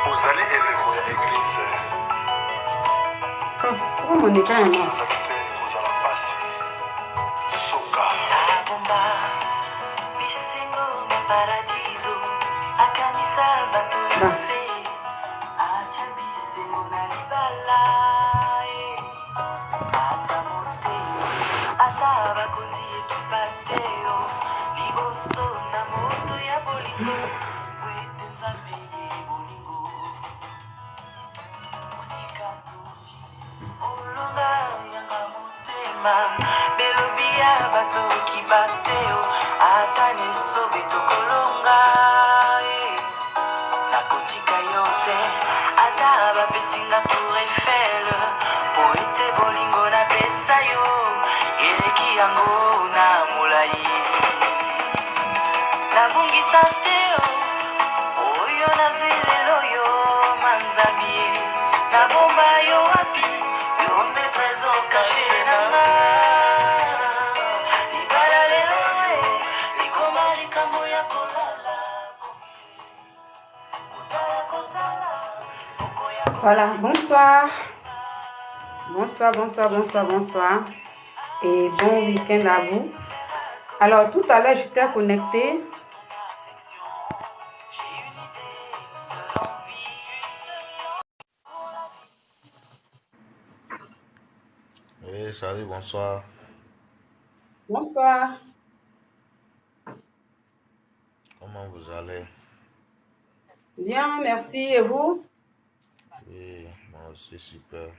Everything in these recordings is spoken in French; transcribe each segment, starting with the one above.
Vous allez élever l'église. Pourquoi mon écran est mort? Vous allez passer. Soka. Belobia bato kibateo atane sobeto kolonga nakotika yote ata bapesinga tour Eiffel poete bolingo na pesa yo eleki yango na molai nabungisa teo oyo nazwi lelo yo manzambi nabomba yo wapi yo mbeprezo kashe nanga Voilà, bonsoir. Bonsoir. Et bon week-end à vous. Alors, tout à l'heure, j'étais connectée. Oui, salut, bonsoir. Bonsoir. Comment vous allez? Bien, merci. Et vous? Oui, moi aussi, super.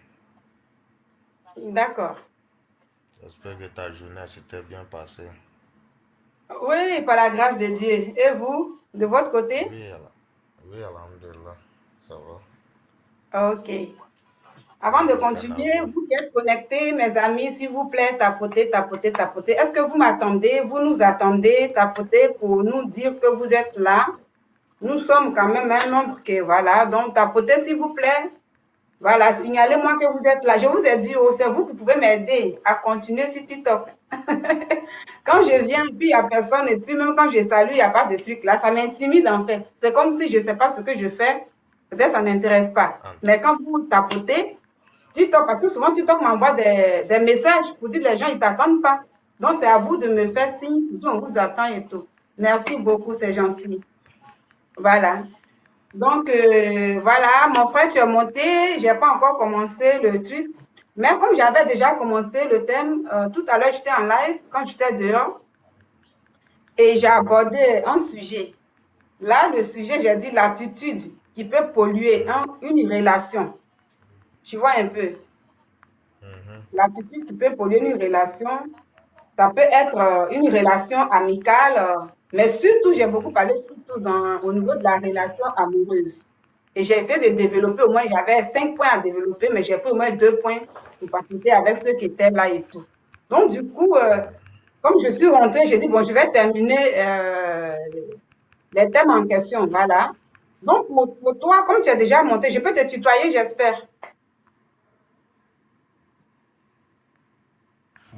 D'accord. J'espère que ta journée s'était bien passée. Oui, par la grâce de Dieu. Et vous, de votre côté? Oui, alhamdulillah, ça va. Ok. Avant de continuer, vous qui êtes connectés, mes amis, s'il vous plaît, tapotez. Est-ce que vous m'attendez? Vous nous attendez? Tapotez pour nous dire que vous êtes là. Nous sommes quand même un nombre que voilà. Donc, tapotez s'il vous plaît. Voilà, signalez-moi que vous êtes là. Je vous ai dit, oh, c'est vous qui pouvez m'aider à continuer sur TikTok. Quand je viens, puis il n'y a personne, et puis même quand je salue, il n'y a pas de truc là, ça m'intimide en fait. C'est comme si je ne sais pas ce que je fais, peut-être ça n'intéresse pas. Mais quand vous tapotez, TikTok, parce que souvent TikTok m'envoie des messages pour dire que les gens, ils ne t'attendent pas. Donc c'est à vous de me faire signe, pour dire on vous attend et tout. Merci beaucoup, c'est gentil. Voilà. Donc, voilà, mon frère, tu es monté, je n'ai pas encore commencé le truc. Mais comme j'avais déjà commencé le thème, tout à l'heure, j'étais en live, quand j'étais dehors, et j'ai abordé un sujet. Là, le sujet, j'ai dit l'attitude qui peut polluer une relation. Tu vois un peu. L'attitude qui peut polluer une relation, ça peut être une relation amicale, mais surtout, j'ai beaucoup parlé surtout au niveau de la relation amoureuse. Et j'ai essayé de développer, au moins, j'avais 5 points à développer, mais j'ai pris au moins 2 points pour participer avec ceux qui étaient là et tout. Donc, du coup, comme je suis rentrée, j'ai dit, bon, je vais terminer les thèmes en question, voilà. Donc, pour toi, comme tu as déjà monté, je peux te tutoyer, j'espère.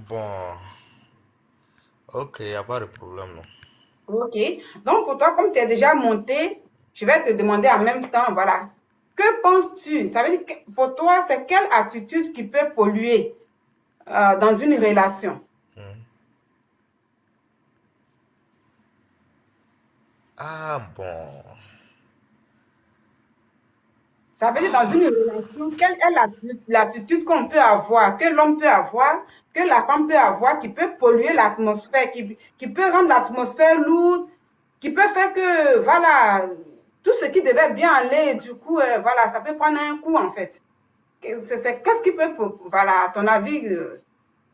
Bon, ok, il n'y a pas de problème, non. Ok. Donc, pour toi, comme tu es déjà monté, je vais te demander en même temps, voilà. Que penses-tu? Ça veut dire que pour toi, c'est quelle attitude qui peut polluer dans une relation? Ah, bon. Ça veut dire dans une relation, quelle est l'attitude qu'on peut avoir, que l'homme peut avoir, que la femme peut avoir, qui peut polluer l'atmosphère, qui peut rendre l'atmosphère lourde, qui peut faire que, voilà, tout ce qui devait bien aller, du coup, voilà, ça peut prendre un coup, en fait. Qu'est-ce qui peut, voilà, à ton avis,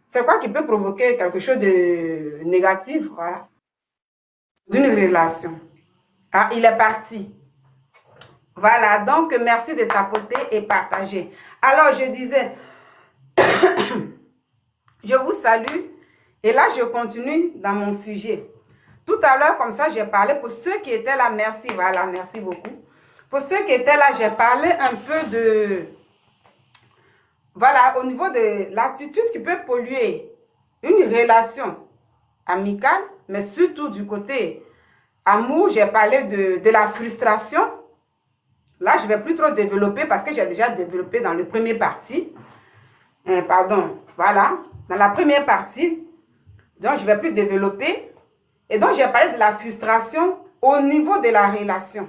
c'est quoi qui peut provoquer quelque chose de négatif, voilà, dans une relation? Ah, il est parti. Voilà, donc merci de tapoter et partager. Alors, je disais, je vous salue et là, je continue dans mon sujet. Tout à l'heure, comme ça, j'ai parlé, pour ceux qui étaient là, merci, voilà, merci beaucoup. Pour ceux qui étaient là, j'ai parlé un peu de, voilà, au niveau de l'attitude qui peut polluer une relation amicale, mais surtout du côté amour, j'ai parlé de la frustration. Là, je ne vais plus trop développer parce que j'ai déjà développé dans le premier partie. Pardon, voilà. Dans la première partie, donc je ne vais plus développer. Et donc, j'ai parlé de la frustration au niveau de la relation.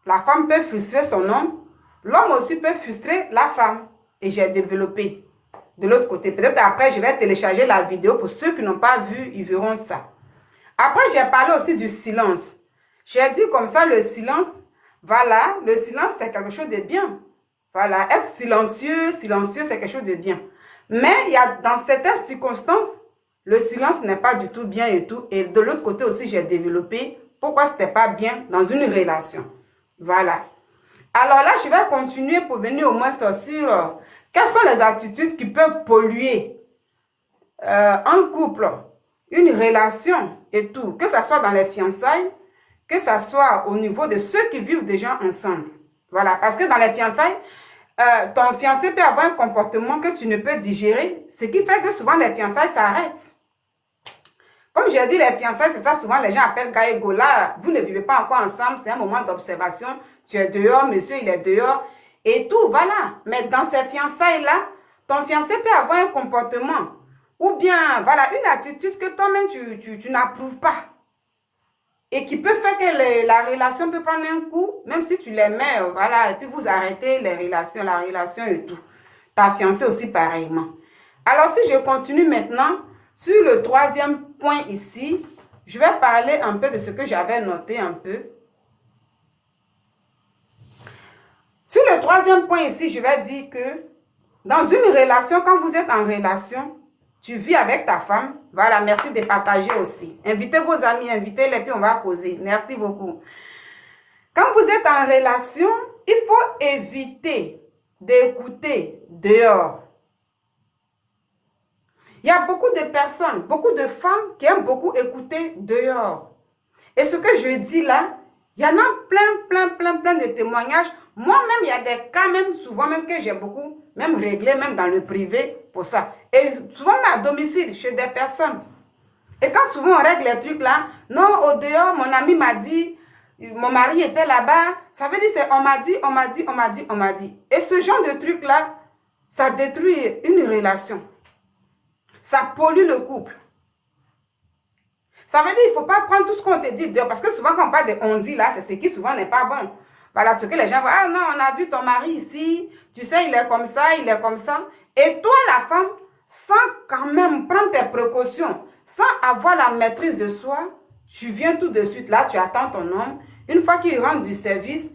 La femme peut frustrer son homme. L'homme aussi peut frustrer la femme. Et j'ai développé de l'autre côté. Peut-être après, je vais télécharger la vidéo. Pour ceux qui n'ont pas vu, ils verront ça. Après, j'ai parlé aussi du silence. J'ai dit comme ça, le silence, voilà, le silence, c'est quelque chose de bien. Voilà, être silencieux, c'est quelque chose de bien. Mais il y a, dans certaines circonstances, le silence n'est pas du tout bien et tout. Et de l'autre côté aussi, j'ai développé pourquoi ce n'était pas bien dans une relation. Voilà. Alors là, je vais continuer pour venir au moins sur quelles sont les attitudes qui peuvent polluer un couple, une relation et tout, que ce soit dans les fiançailles, que ce soit au niveau de ceux qui vivent déjà ensemble. Voilà, parce que dans les fiançailles, ton fiancé peut avoir un comportement que tu ne peux digérer, ce qui fait que souvent les fiançailles s'arrêtent. Comme j'ai dit, les fiançailles, c'est ça, souvent les gens appellent Gaïgo. Là, vous ne vivez pas encore ensemble, c'est un moment d'observation. Tu es dehors, monsieur, il est dehors, et tout, voilà. Mais dans ces fiançailles-là, ton fiancé peut avoir un comportement, ou bien, voilà, une attitude que toi-même, tu n'approuves pas. Et qui peut faire que la relation peut prendre un coup, même si tu l'aimais, voilà, et puis vous arrêtez la relation et tout. Ta fiancée aussi pareillement. Alors, si je continue maintenant, sur le troisième point ici, je vais parler un peu de ce que j'avais noté un peu. Sur le troisième point ici, je vais dire que dans une relation, quand vous êtes en relation, tu vis avec ta femme. Voilà, merci de partager aussi. Invitez vos amis, invitez-les, puis on va causer. Merci beaucoup. Quand vous êtes en relation, il faut éviter d'écouter dehors. Il y a beaucoup de personnes, beaucoup de femmes qui aiment beaucoup écouter dehors. Et ce que je dis là, il y en a plein de témoignages. Moi-même, il y a des cas, même souvent, même que j'ai beaucoup, même réglé, même dans le privé, pour ça. Et souvent, à domicile, chez des personnes. Et quand souvent on règle les trucs là, non, au dehors, mon ami m'a dit, mon mari était là-bas, ça veut dire c'est on m'a dit. Et ce genre de truc là, ça détruit une relation. Ça pollue le couple. Ça veut dire qu'il ne faut pas prendre tout ce qu'on te dit dehors. Parce que souvent, quand on parle de on dit là, c'est ce qui souvent n'est pas bon. Voilà ce que les gens voient. Ah non, on a vu ton mari ici. Tu sais, il est comme ça, il est comme ça. Et toi, la femme, sans quand même prendre tes précautions, sans avoir la maîtrise de soi, tu viens tout de suite là, tu attends ton homme. Une fois qu'il rentre du service,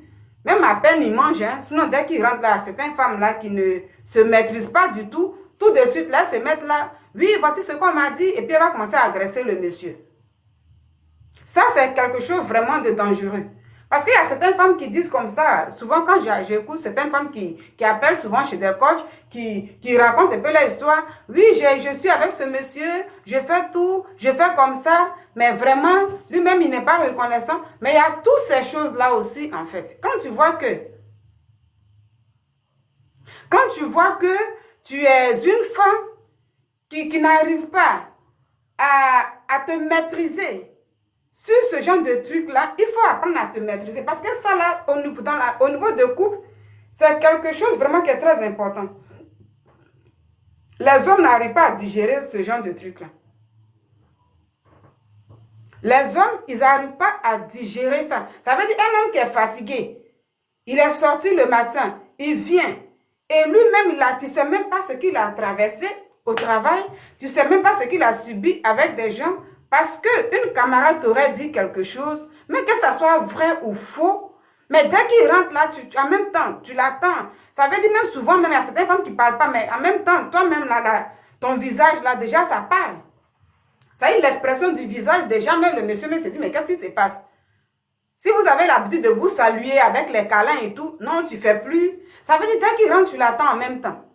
même à peine il mange, hein, sinon dès qu'il rentre là, certaines femmes là qui ne se maîtrisent pas du tout, tout de suite là, se mettent là. Oui, voici ce qu'on m'a dit, et puis elle va commencer à agresser le monsieur. Ça, c'est quelque chose vraiment de dangereux. Parce qu'il y a certaines femmes qui disent comme ça. Souvent, quand j'écoute certaines femmes qui appellent souvent chez des coachs, qui racontent un peu leur histoire. Oui, je suis avec ce monsieur, je fais tout, je fais comme ça. Mais vraiment, lui-même, il n'est pas reconnaissant. Mais il y a toutes ces choses-là aussi, en fait. Quand tu vois que tu es une femme qui n'arrive pas à te maîtriser sur ce genre de truc-là, il faut apprendre à te maîtriser. Parce que ça, là, au niveau de couple, c'est quelque chose vraiment qui est très important. Les hommes n'arrivent pas à digérer ce genre de truc-là. Les hommes, ils n'arrivent pas à digérer ça. Ça veut dire un homme qui est fatigué, il est sorti le matin, il vient, et lui-même, tu ne sais même pas ce qu'il a traversé au travail, tu ne sais même pas ce qu'il a subi avec des gens, parce qu'une camarade t'aurait dit quelque chose, mais que ça soit vrai ou faux, mais dès qu'il rentre là, en même temps, tu l'attends. Ça veut dire même souvent, même il y a certaines femmes qui ne parlent pas, mais en même temps, toi-même, là, ton visage, là, déjà, ça parle. Ça y est, l'expression du visage, déjà, même le monsieur se dit, mais qu'est-ce qui se passe? Si vous avez l'habitude de vous saluer avec les câlins et tout, non, tu ne fais plus. Ça veut dire, dès qu'il rentre, tu l'attends en même temps.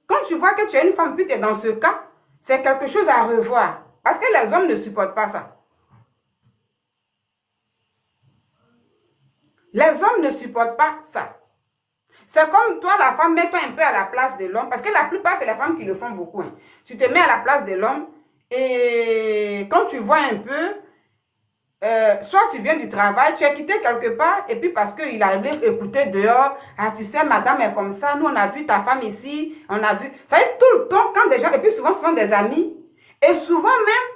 Quand tu vois que tu es une femme, puis tu es dans ce cas, c'est quelque chose à revoir. Parce que les hommes ne supportent pas ça. Les hommes ne supportent pas ça. C'est comme toi, la femme, mets-toi un peu à la place de l'homme. Parce que la plupart, c'est les femmes qui le font beaucoup. Hein. Tu te mets à la place de l'homme. Et quand tu vois un peu, soit tu viens du travail, tu es quitté quelque part, et puis parce qu'il a écouté dehors, ah tu sais, madame est comme ça, nous on a vu ta femme ici, on a vu, ça y est, tout le temps, quand des gens, et puis souvent ce sont des amis, et souvent même,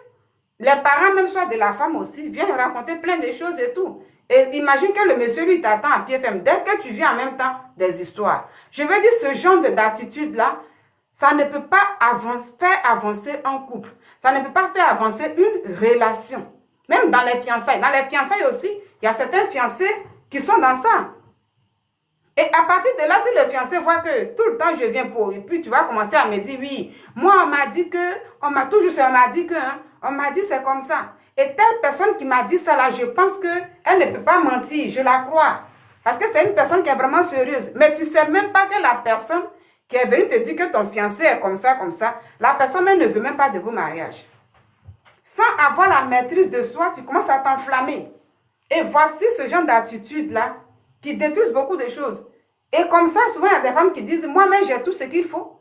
les parents même soit de la femme aussi, viennent raconter plein de choses et tout. Et imagine que le monsieur lui t'attend à pied ferme, dès que tu viens en même temps des histoires. Je veux dire, ce genre d'attitude-là, ça ne peut pas faire avancer un couple, ça ne peut pas faire avancer une relation. Même dans les fiançailles. Dans les fiançailles aussi, il y a certains fiancés qui sont dans ça. Et à partir de là, si le fiancé voit que tout le temps je viens pour, et puis tu vas commencer à me dire, oui, moi on m'a dit que, on m'a dit que, hein, on m'a dit c'est comme ça. Et telle personne qui m'a dit ça là, je pense qu'elle ne peut pas mentir, je la crois. Parce que c'est une personne qui est vraiment sérieuse. Mais tu ne sais même pas que la personne qui est venue te dire que ton fiancé est comme ça, la personne même ne veut même pas de vos mariages. Sans avoir la maîtrise de soi, tu commences à t'enflammer. Et voici ce genre d'attitude-là qui détruisent beaucoup de choses. Et comme ça, souvent, il y a des femmes qui disent, moi-même, j'ai tout ce qu'il faut.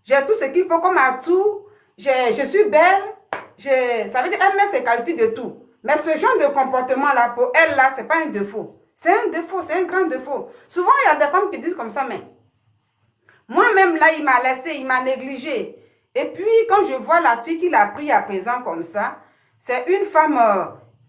J'ai tout ce qu'il faut comme atout. Je suis belle. Ça veut dire qu'elle se qualifie de tout. Mais ce genre de comportement-là, pour elle, là, ce n'est pas un défaut. C'est un défaut, c'est un grand défaut. Souvent, il y a des femmes qui disent comme ça, mais moi-même, là, il m'a laissé, il m'a négligé. Et puis, quand je vois la fille qu'il a pris à présent comme ça, c'est une femme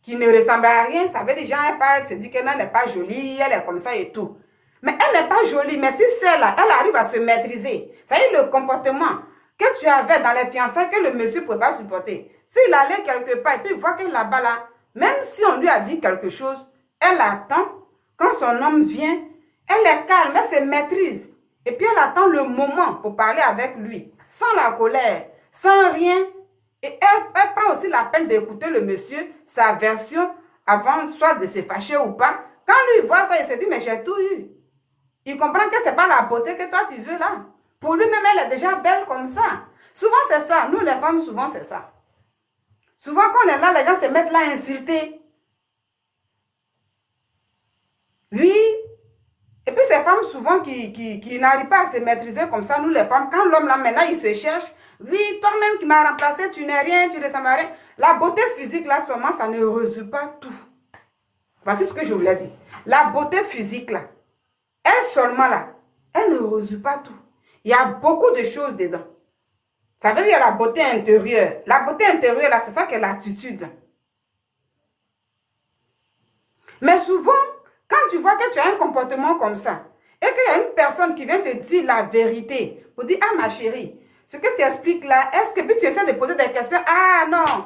qui ne ressemble à rien. Ça veut dire, elle se dit qu'elle n'est pas jolie, elle est comme ça et tout. Mais elle n'est pas jolie, mais si celle-là, elle arrive à se maîtriser. Ça y est, le comportement que tu avais dans les fiançailles que le monsieur ne pouvait pas supporter. S'il allait quelque part et puis il voit que là-bas, là, même si on lui a dit quelque chose, elle attend. Quand son homme vient, elle est calme, elle se maîtrise. Et puis elle attend le moment pour parler avec lui. Sans la colère, sans rien. Et elle prend aussi la peine d'écouter le monsieur, sa version, avant soit de se fâcher ou pas. Quand lui voit ça, il se dit, mais j'ai tout eu. Il comprend que ce n'est pas la beauté que toi tu veux là. Pour lui-même, elle est déjà belle comme ça. Souvent, c'est ça. Nous, les femmes, souvent, c'est ça. Souvent, quand on est là, les gens se mettent là à insulter. Oui. Et puis, ces femmes, souvent, qui n'arrivent pas à se maîtriser comme ça, nous, les femmes, quand l'homme, là, maintenant, il se cherche, oui, toi-même qui m'as remplacé, tu n'es rien, tu ne ressembles à rien. La beauté physique, là, seulement, ça ne résout pas tout. Voici ce que je voulais dire. La beauté physique, là, elle seulement, là, elle ne résout pas tout. Il y a beaucoup de choses dedans. Ça veut dire la beauté intérieure. La beauté intérieure, là, c'est ça qui est l'attitude. Mais souvent, quand tu vois que tu as un comportement comme ça, et qu'il y a une personne qui vient te dire la vérité, pour dire, ah ma chérie, ce que tu expliques là, est-ce que puis tu essaies de poser des questions? Ah non,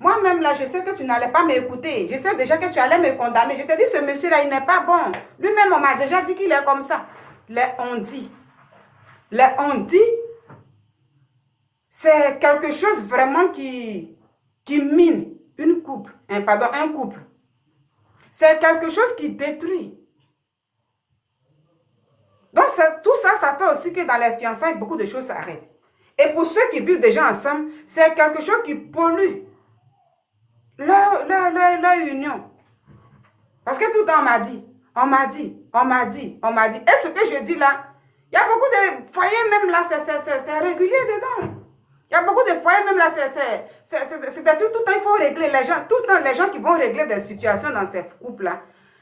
moi-même là, je sais que tu n'allais pas m'écouter. Je sais déjà que tu allais me condamner. Je te dis, ce monsieur-là, il n'est pas bon. Lui-même, on m'a déjà dit qu'il est comme ça. Les on-dit. Les on-dit, c'est quelque chose vraiment qui mine un couple. C'est quelque chose qui détruit. Donc, tout ça, ça fait aussi que dans les fiançailles, beaucoup de choses s'arrêtent. Et pour ceux qui vivent déjà ensemble, c'est quelque chose qui pollue leur union. Parce que tout le temps, on m'a dit. Et ce que je dis là, il y a beaucoup de foyers même là, c'est régulier dedans. Il y a beaucoup de foyers même là, c'est tout le temps, il faut régler les gens. Tout le temps, les gens qui vont régler des situations dans ces couples-là.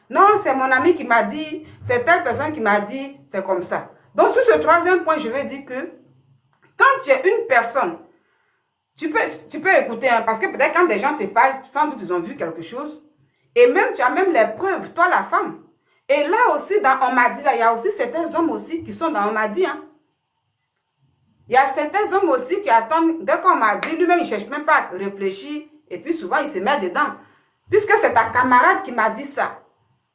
Non, c'est mon ami qui m'a dit, c'est telle personne qui m'a dit, c'est comme ça. Donc, sur ce troisième point, je veux dire que quand tu es une personne, tu peux écouter, hein, parce que peut-être quand des gens te parlent, sans doute ils ont vu quelque chose. Et même, tu as même les preuves, toi la femme. Et là aussi, dans On m'a dit, là, il y a aussi certains hommes aussi qui sont dans On m'a dit. Hein. Il y a certains hommes aussi qui attendent, dès qu'on m'a dit, lui-même, il ne cherche même pas à réfléchir. Et puis souvent, il se met dedans. Puisque c'est ta camarade qui m'a dit ça.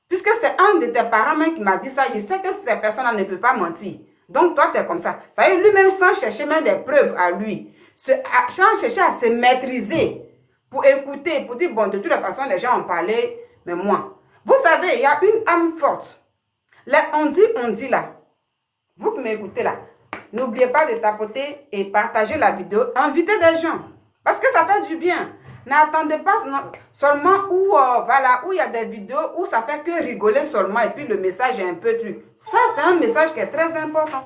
Puisque c'est un de tes parents même qui m'a dit ça, il sait que cette personne-là ne peut pas mentir. Donc toi, tu es comme ça. Ça veut dire lui-même, sans chercher même des preuves à lui, sans chercher à se maîtriser, pour écouter, pour dire, bon, de toutes les façons, les gens ont parlé, mais moi. Vous savez, il y a une âme forte. Là, on dit là. Vous qui m'écoutez là, n'oubliez pas de tapoter et partager la vidéo. Invitez des gens. Parce que ça fait du bien. N'attendez pas seulement où il y a des vidéos où ça fait que rigoler seulement et puis le message est un peu truc. Ça, c'est un message qui est très important.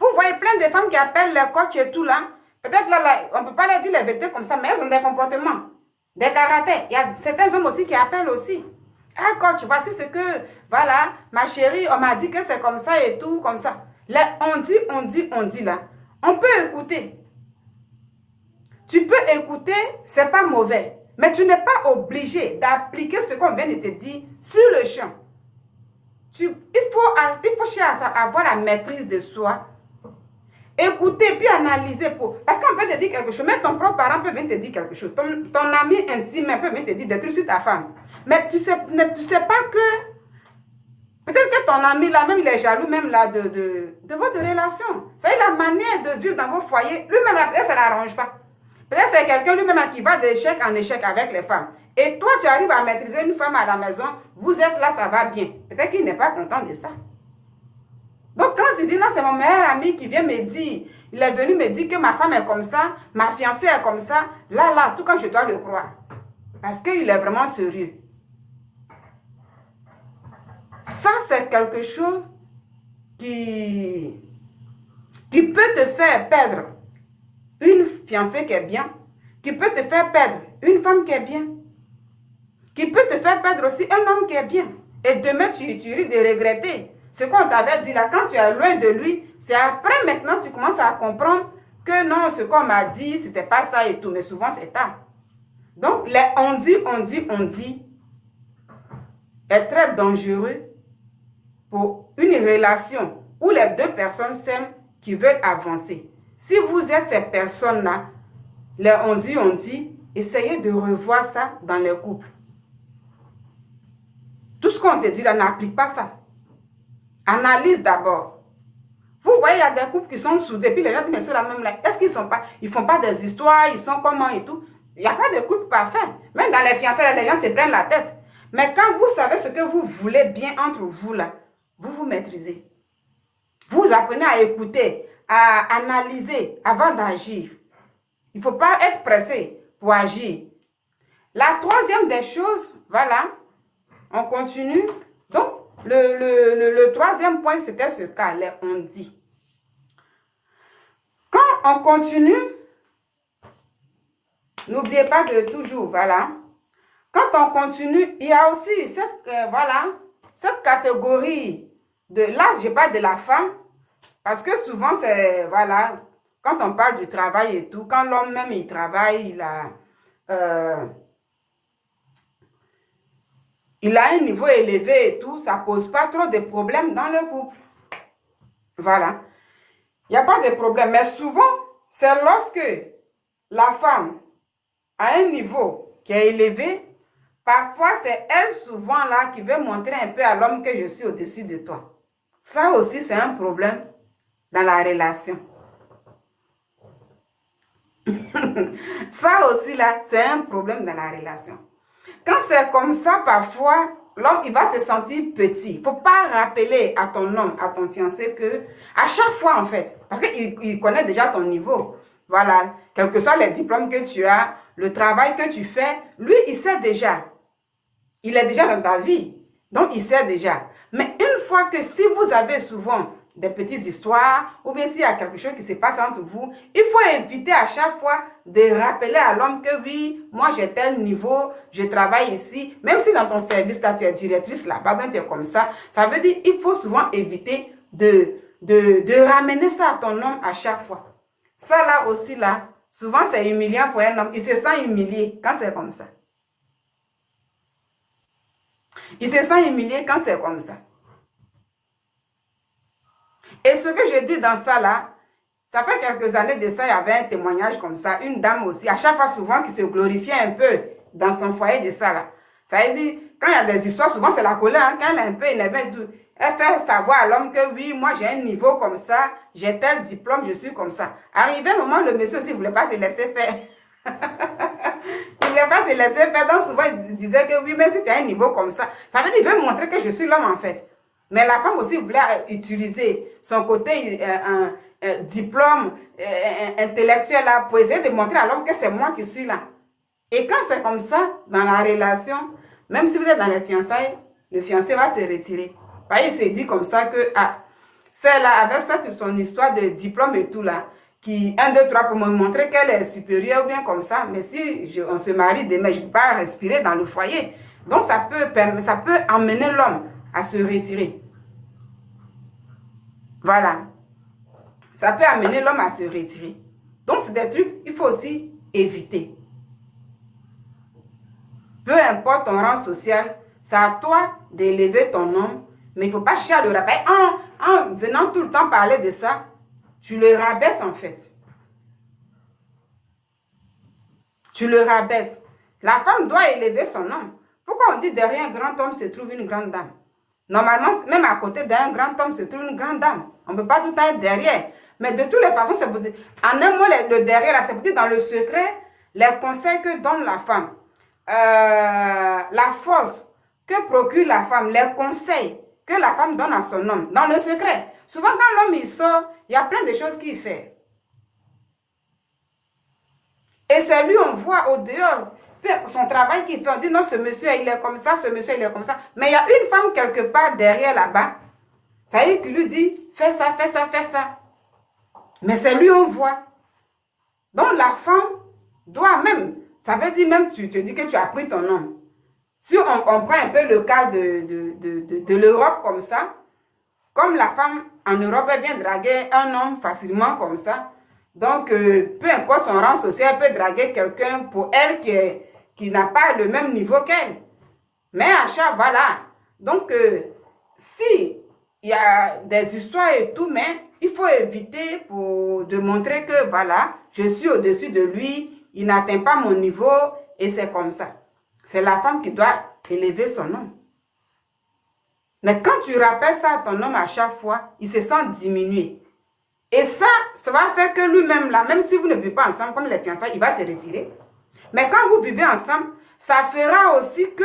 Vous voyez plein de femmes qui appellent les coachs et tout là. Peut-être là, on ne peut pas leur dire la vérité comme ça, mais elles ont des comportements. des caractères. Il y a certains hommes aussi qui appellent aussi. Ah, coach, voici ce que, voilà, ma chérie, on m'a dit que c'est comme ça et tout, comme ça. Là, on dit là. On peut écouter. Tu peux écouter, c'est pas mauvais. Mais tu n'es pas obligé d'appliquer ce qu'on vient de te dire sur le champ. Il faut chercher à avoir la maîtrise de soi. Écouter, puis analyser. Parce qu'on peut te dire quelque chose, même ton propre parent peut venir te dire quelque chose. Ton ami intime peut venir te dire des trucs sur ta femme. Mais tu sais pas que... Peut-être que ton ami là, même il est jaloux même là de votre relation. C'est la manière de vivre dans vos foyers. Lui-même là, peut-être ça ne l'arrange pas. Peut-être c'est quelqu'un lui-même qui va d'échec en échec avec les femmes. Et toi, tu arrives à maîtriser une femme à la maison, vous êtes là, ça va bien. Peut-être qu'il n'est pas content de ça. Donc quand tu dis, non, c'est mon meilleur ami qui vient me dire, il est venu me dire que ma femme est comme ça, ma fiancée est comme ça, là, tout quand je dois le croire. Parce qu'il est vraiment sérieux. Ça, c'est quelque chose qui peut te faire perdre une fiancée qui est bien, qui peut te faire perdre une femme qui est bien, qui peut te faire perdre aussi un homme qui est bien. Et demain, tu risques de regretter ce qu'on t'avait dit là. Quand tu es loin de lui, c'est après maintenant tu commences à comprendre que non, ce qu'on m'a dit, c'était pas ça et tout. Mais souvent, c'est tard. Donc, les on dit est très dangereux pour une relation où les deux personnes s'aiment qui veulent avancer. Si vous êtes ces personnes-là, les on dit, essayez de revoir ça dans les couples. Tout ce qu'on te dit là, n'applique pas ça. Analyse d'abord. Vous voyez, il y a des couples qui sont soudés, puis les gens disent, mais ceux-là même là, est-ce qu'ils ne font pas des histoires, ils sont comment et tout. Il n'y a pas de couple parfait. Même dans les fiançailles, les gens se prennent la tête. Mais quand vous savez ce que vous voulez bien entre vous là, vous vous maîtrisez. Vous apprenez à écouter, à analyser avant d'agir. Il ne faut pas être pressé pour agir. La troisième des choses, voilà, on continue. Donc, le troisième point, c'était ce cas, les on dit. Quand on continue, n'oubliez pas de toujours, voilà. Quand on continue, il y a aussi cette catégorie de, là, je parle de la femme, parce que souvent, c'est, voilà, quand on parle du travail et tout, quand l'homme même, il travaille, il a un niveau élevé et tout, ça ne pose pas trop de problèmes dans le couple. Voilà. Il n'y a pas de problème. Mais souvent, c'est lorsque la femme a un niveau qui est élevé, parfois c'est elle souvent là qui veut montrer un peu à l'homme que je suis au-dessus de toi. Ça aussi, c'est un problème dans la relation. Ça aussi là, c'est un problème dans la relation. Quand c'est comme ça, parfois, l'homme, il va se sentir petit. Il ne faut pas rappeler à ton homme, à ton fiancé que, à chaque fois, en fait, parce qu'il connaît déjà ton niveau. Voilà, quels que soient les diplômes que tu as, le travail que tu fais, lui, il sait déjà. Il est déjà dans ta vie. Donc, il sait déjà. Mais une fois que si vous avez souvent des petites histoires, ou bien s'il y a quelque chose qui se passe entre vous, il faut éviter à chaque fois de rappeler à l'homme que oui, moi j'ai tel niveau, je travaille ici, même si dans ton service là tu es directrice là-bas, ben tu es comme ça veut dire qu'il faut souvent éviter de ramener ça à ton homme à chaque fois. Ça là aussi là, souvent c'est humiliant pour un homme, il se sent humilié quand c'est comme ça. Il se sent humilié quand c'est comme ça. Et ce que je dis dans ça là, ça fait quelques années de ça, il y avait un témoignage comme ça, une dame aussi, à chaque fois souvent qui se glorifiait un peu dans son foyer de ça là. Ça veut dire, quand il y a des histoires, souvent c'est la colère, hein, quand elle est un peu énervée, elle fait savoir à l'homme que oui, moi j'ai un niveau comme ça, j'ai tel diplôme, je suis comme ça. Arrivé un moment, le monsieur aussi ne voulait pas se laisser faire. Il ne voulait pas se laisser faire, donc souvent il disait que oui, mais si tu as un niveau comme ça, ça veut dire qu'il veut montrer que je suis l'homme en fait. Mais la femme aussi voulait utiliser son côté diplôme intellectuel là pour essayer de montrer à l'homme que c'est moi qui suis là. Et quand c'est comme ça, dans la relation, même si vous êtes dans les fiançailles, le fiancé va se retirer. Il s'est dit comme ça que, c'est là, avec ça, son histoire de diplôme et tout là, qui, 1, 2, 3, pour me montrer qu'elle est supérieure ou bien comme ça. Mais si on se marie demain, je ne peux pas respirer dans le foyer. Donc, ça peut amener l'homme à se retirer. Voilà. Ça peut amener l'homme à se retirer. Donc, c'est des trucs qu'il faut aussi éviter. Peu importe ton rang social, c'est à toi d'élever ton homme, mais il ne faut pas chercher à le rabaisser. En venant tout le temps parler de ça, tu le rabaisses en fait. Tu le rabaisses. La femme doit élever son homme. Pourquoi on dit derrière un grand homme se trouve une grande dame? Normalement, même à côté d'un grand homme se trouve une grande dame. On ne peut pas tout le temps être derrière. Mais de toutes les façons, c'est pour dire, en un mot, le derrière, là, c'est pour dire dans le secret, les conseils que donne la femme, la force que procure la femme, les conseils que la femme donne à son homme, dans le secret. Souvent, quand l'homme il sort, il y a plein de choses qu'il fait. Et c'est lui, on voit au dehors, son travail qu'il fait. On dit non, ce monsieur, il est comme ça, ce monsieur, il est comme ça. Mais il y a une femme quelque part derrière là-bas, ça y est, qui lui dit, fais ça, fais ça, fais ça. Mais c'est lui, on voit. Donc, la femme doit même, ça veut dire même, tu te dis que tu as pris ton homme. Si on prend un peu le cas de l'Europe comme ça, comme la femme en Europe, elle vient draguer un homme facilement comme ça. Donc, peu importe son rang social, elle peut draguer quelqu'un pour elle qui n'a pas le même niveau qu'elle. Mais à chaque, voilà. Donc, si il y a des histoires et tout, mais il faut éviter de montrer que, voilà, je suis au-dessus de lui, il n'atteint pas mon niveau et c'est comme ça. C'est la femme qui doit élever son homme. Mais quand tu rappelles ça à ton homme à chaque fois, il se sent diminué. Et ça va faire que lui-même, là, même si vous ne vivez pas ensemble, comme les fiançailles, il va se retirer. Mais quand vous vivez ensemble, ça fera aussi que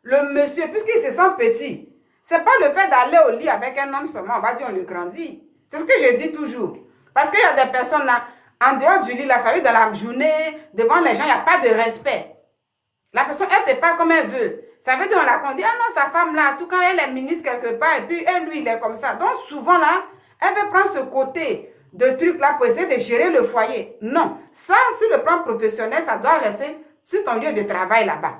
le monsieur, puisqu'il se sent petit, c'est pas le fait d'aller au lit avec un homme seulement, on va dire on le grandit. C'est ce que je dis toujours. Parce qu'il y a des personnes là, en dehors du lit, là, ça veut dire dans la journée, devant les gens, il n'y a pas de respect. La personne, elle te parle comme elle veut. Ça veut dire, on dit, ah non, sa femme là, tout quand elle est ministre quelque part, et puis elle, lui, il est comme ça. Donc souvent là, elle veut prendre ce côté de truc là pour essayer de gérer le foyer. Non, ça, sur le plan professionnel, ça doit rester sur ton lieu de travail là-bas.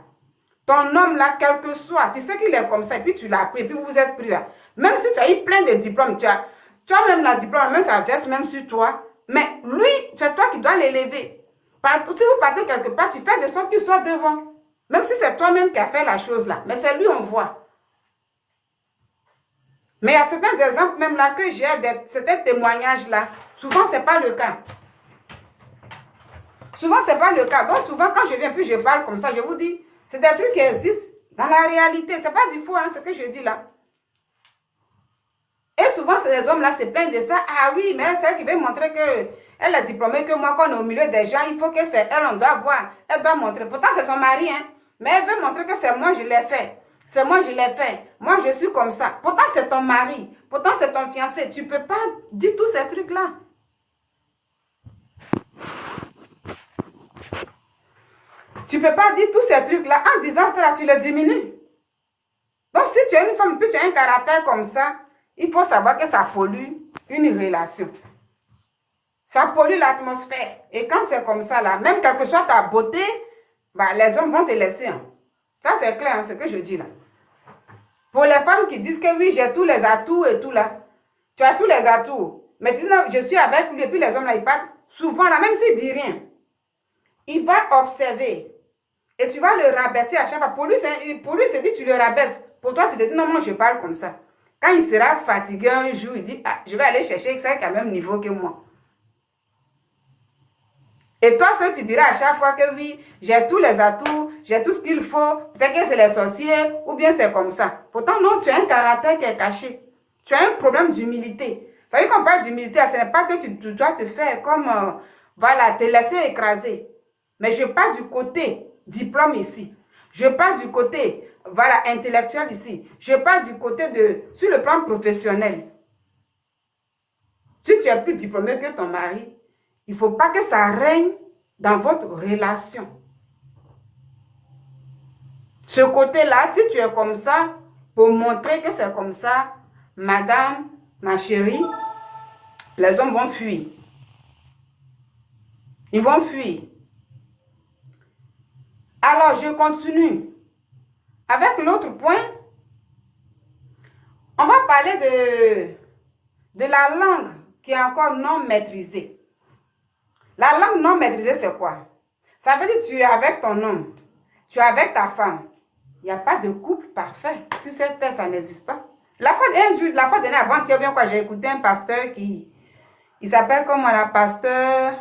Ton homme là, quel que soit, tu sais qu'il est comme ça, et puis tu l'as pris, et puis vous êtes pris là. Même si tu as eu plein de diplômes, tu as même la diplôme, même ça verse même sur toi, mais lui, c'est toi qui dois l'élever. Si vous partez quelque part, tu fais de sorte qu'il soit devant. Même si c'est toi-même qui as fait la chose là, mais c'est lui on voit. Mais il y a certains exemples même là que j'ai, certains témoignages là, souvent c'est pas le cas. Souvent c'est pas le cas. Donc souvent quand je viens puis je parle comme ça, je vous dis, c'est des trucs qui existent dans la réalité. C'est pas du faux hein, ce que je dis là. Et souvent ces hommes là se plaignent de ça. Ah oui, mais c'est elle qui veut montrer qu'elle est diplômée que moi, quand on est au milieu des gens, il faut que c'est elle, on doit voir. Elle doit montrer. Pourtant c'est son mari hein. Mais elle veut montrer que c'est moi, je l'ai fait. C'est moi, je l'ai fait. Moi, je suis comme ça. Pourtant, c'est ton mari. Pourtant, c'est ton fiancé. Tu ne peux pas dire tous ces trucs-là. Tu ne peux pas dire tous ces trucs-là. En disant cela, tu les diminues. Donc, si tu es une femme, puis tu as un caractère comme ça, il faut savoir que ça pollue une relation. Ça pollue l'atmosphère. Et quand c'est comme ça, là, même quelle que soit ta beauté, bah, les hommes vont te laisser. Hein. Ça, c'est clair, hein, ce que je dis là. Pour les femmes qui disent que oui, j'ai tous les atouts et tout là. Tu as tous les atouts. Mais tu dis non, je suis avec lui et puis les hommes là, ils partent. Souvent là, même s'il ne dit rien, il va observer. Et tu vas le rabaisser à chaque fois. Pour lui, c'est dit tu le rabaisses. Pour toi, tu te dis non, moi je parle comme ça. Quand il sera fatigué un jour, il dit ah, je vais aller chercher quelqu'un qui a le même niveau que moi. Et toi, seul, tu diras à chaque fois que oui, j'ai tous les atouts, j'ai tout ce qu'il faut, peut-être que c'est les sorciers, ou bien c'est comme ça. Pourtant, non, tu as un caractère qui est caché. Tu as un problème d'humilité. Ça veut dire qu'on parle d'humilité, ce n'est pas que tu dois te faire comme, voilà, te laisser écraser. Mais je parle du côté diplôme ici. Je parle du côté, voilà, intellectuel ici. Je parle du côté sur le plan professionnel. Si tu es plus diplômé que ton mari, il ne faut pas que ça règne dans votre relation. Ce côté-là, si tu es comme ça, pour montrer que c'est comme ça, madame, ma chérie, les hommes vont fuir. Ils vont fuir. Alors, je continue. Avec l'autre point, on va parler de la langue qui est encore non maîtrisée. La langue non maîtrisée, c'est quoi? Ça veut dire que tu es avec ton homme, tu es avec ta femme. Il n'y a pas de couple parfait. Sur cette terre, ça n'existe pas. La fois dernière, avant-hier, bien quoi, j'ai écouté un pasteur qui... Il s'appelle comment la pasteur...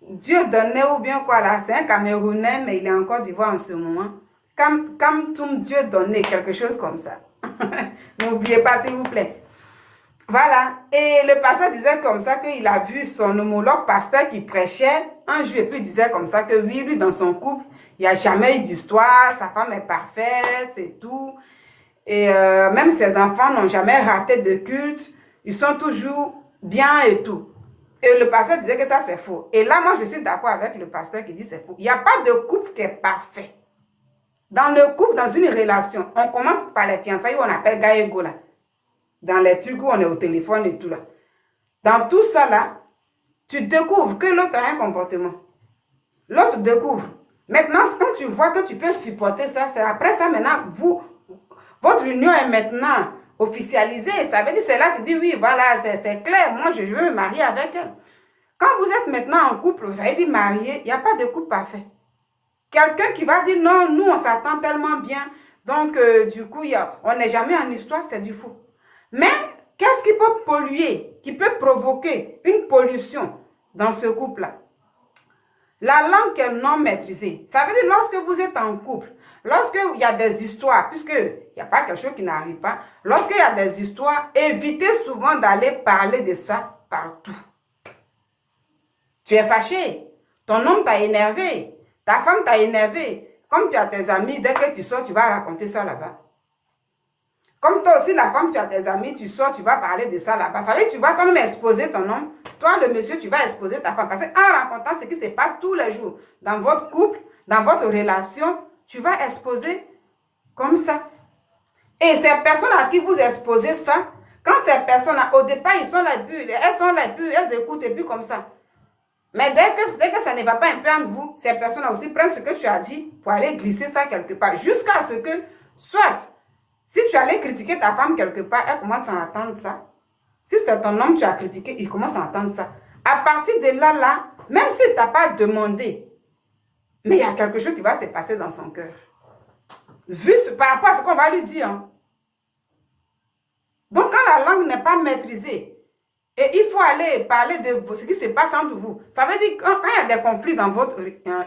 Dieu donnait ou bien quoi là. C'est un Camerounais, mais il est en Côte d'Ivoire en ce moment. Comme Dieu donnait, quelque chose comme ça. N'oubliez pas, s'il vous plaît. Voilà. Et le pasteur disait comme ça qu'il a vu son homologue pasteur qui prêchait un jour et puis il disait comme ça que oui, lui, dans son couple, il n'y a jamais eu d'histoire, sa femme est parfaite, c'est tout. Et même ses enfants n'ont jamais raté de culte, ils sont toujours bien et tout. Et le pasteur disait que ça c'est faux. Et là, moi, je suis d'accord avec le pasteur qui dit c'est faux. Il n'y a pas de couple qui est parfait. Dans le couple, dans une relation, on commence par les fiançailles où on appelle Gaëgo là. Dans les trucs où on est au téléphone et tout là. Dans tout ça là, tu découvres que l'autre a un comportement. L'autre découvre. Maintenant, quand tu vois que tu peux supporter ça, c'est après ça maintenant, votre union est maintenant officialisée. Ça veut dire, c'est là que tu dis, oui, voilà, c'est clair, moi je veux me marier avec elle. Quand vous êtes maintenant en couple, ça veut dire marié, il n'y a pas de couple parfait. Quelqu'un qui va dire, non, nous on s'attend tellement bien, donc du coup, on n'est jamais en histoire, c'est du faux. Mais, qu'est-ce qui peut polluer, qui peut provoquer une pollution dans ce couple-là? La langue est non maîtrisée. Ça veut dire lorsque vous êtes en couple, lorsqu'il y a des histoires, puisqu'il n'y a pas quelque chose qui n'arrive pas, lorsqu'il y a des histoires, évitez souvent d'aller parler de ça partout. Tu es fâché, ton homme t'a énervé, ta femme t'a énervé. Comme tu as tes amis, dès que tu sors, tu vas raconter ça là-bas. Comme toi aussi, la femme, tu as tes amis, tu sors, tu vas parler de ça là-bas. Ça veut dire que tu vas quand même exposer ton homme. Toi, le monsieur, tu vas exposer ta femme. Parce qu'en racontant ce qui se passe tous les jours dans votre couple, dans votre relation, tu vas exposer comme ça. Et ces personnes à qui vous exposez ça, quand ces personnes-là, au départ, ils sont là, elles sont là, puis elles écoutent, et puis comme ça. Mais dès que ça ne va pas un peu entre vous, ces personnes-là aussi prennent ce que tu as dit pour aller glisser ça quelque part. Jusqu'à ce que, soit, si tu allais critiquer ta femme quelque part, elle commence à entendre ça. Si c'est ton homme que tu as critiqué, il commence à entendre ça. À partir de là, même si tu n'as pas demandé, mais il y a quelque chose qui va se passer dans son cœur. Vu par rapport à ce qu'on va lui dire. Hein. Donc, quand la langue n'est pas maîtrisée, et il faut aller parler de ce qui se passe entre vous. Ça veut dire que quand il y a des conflits dans votre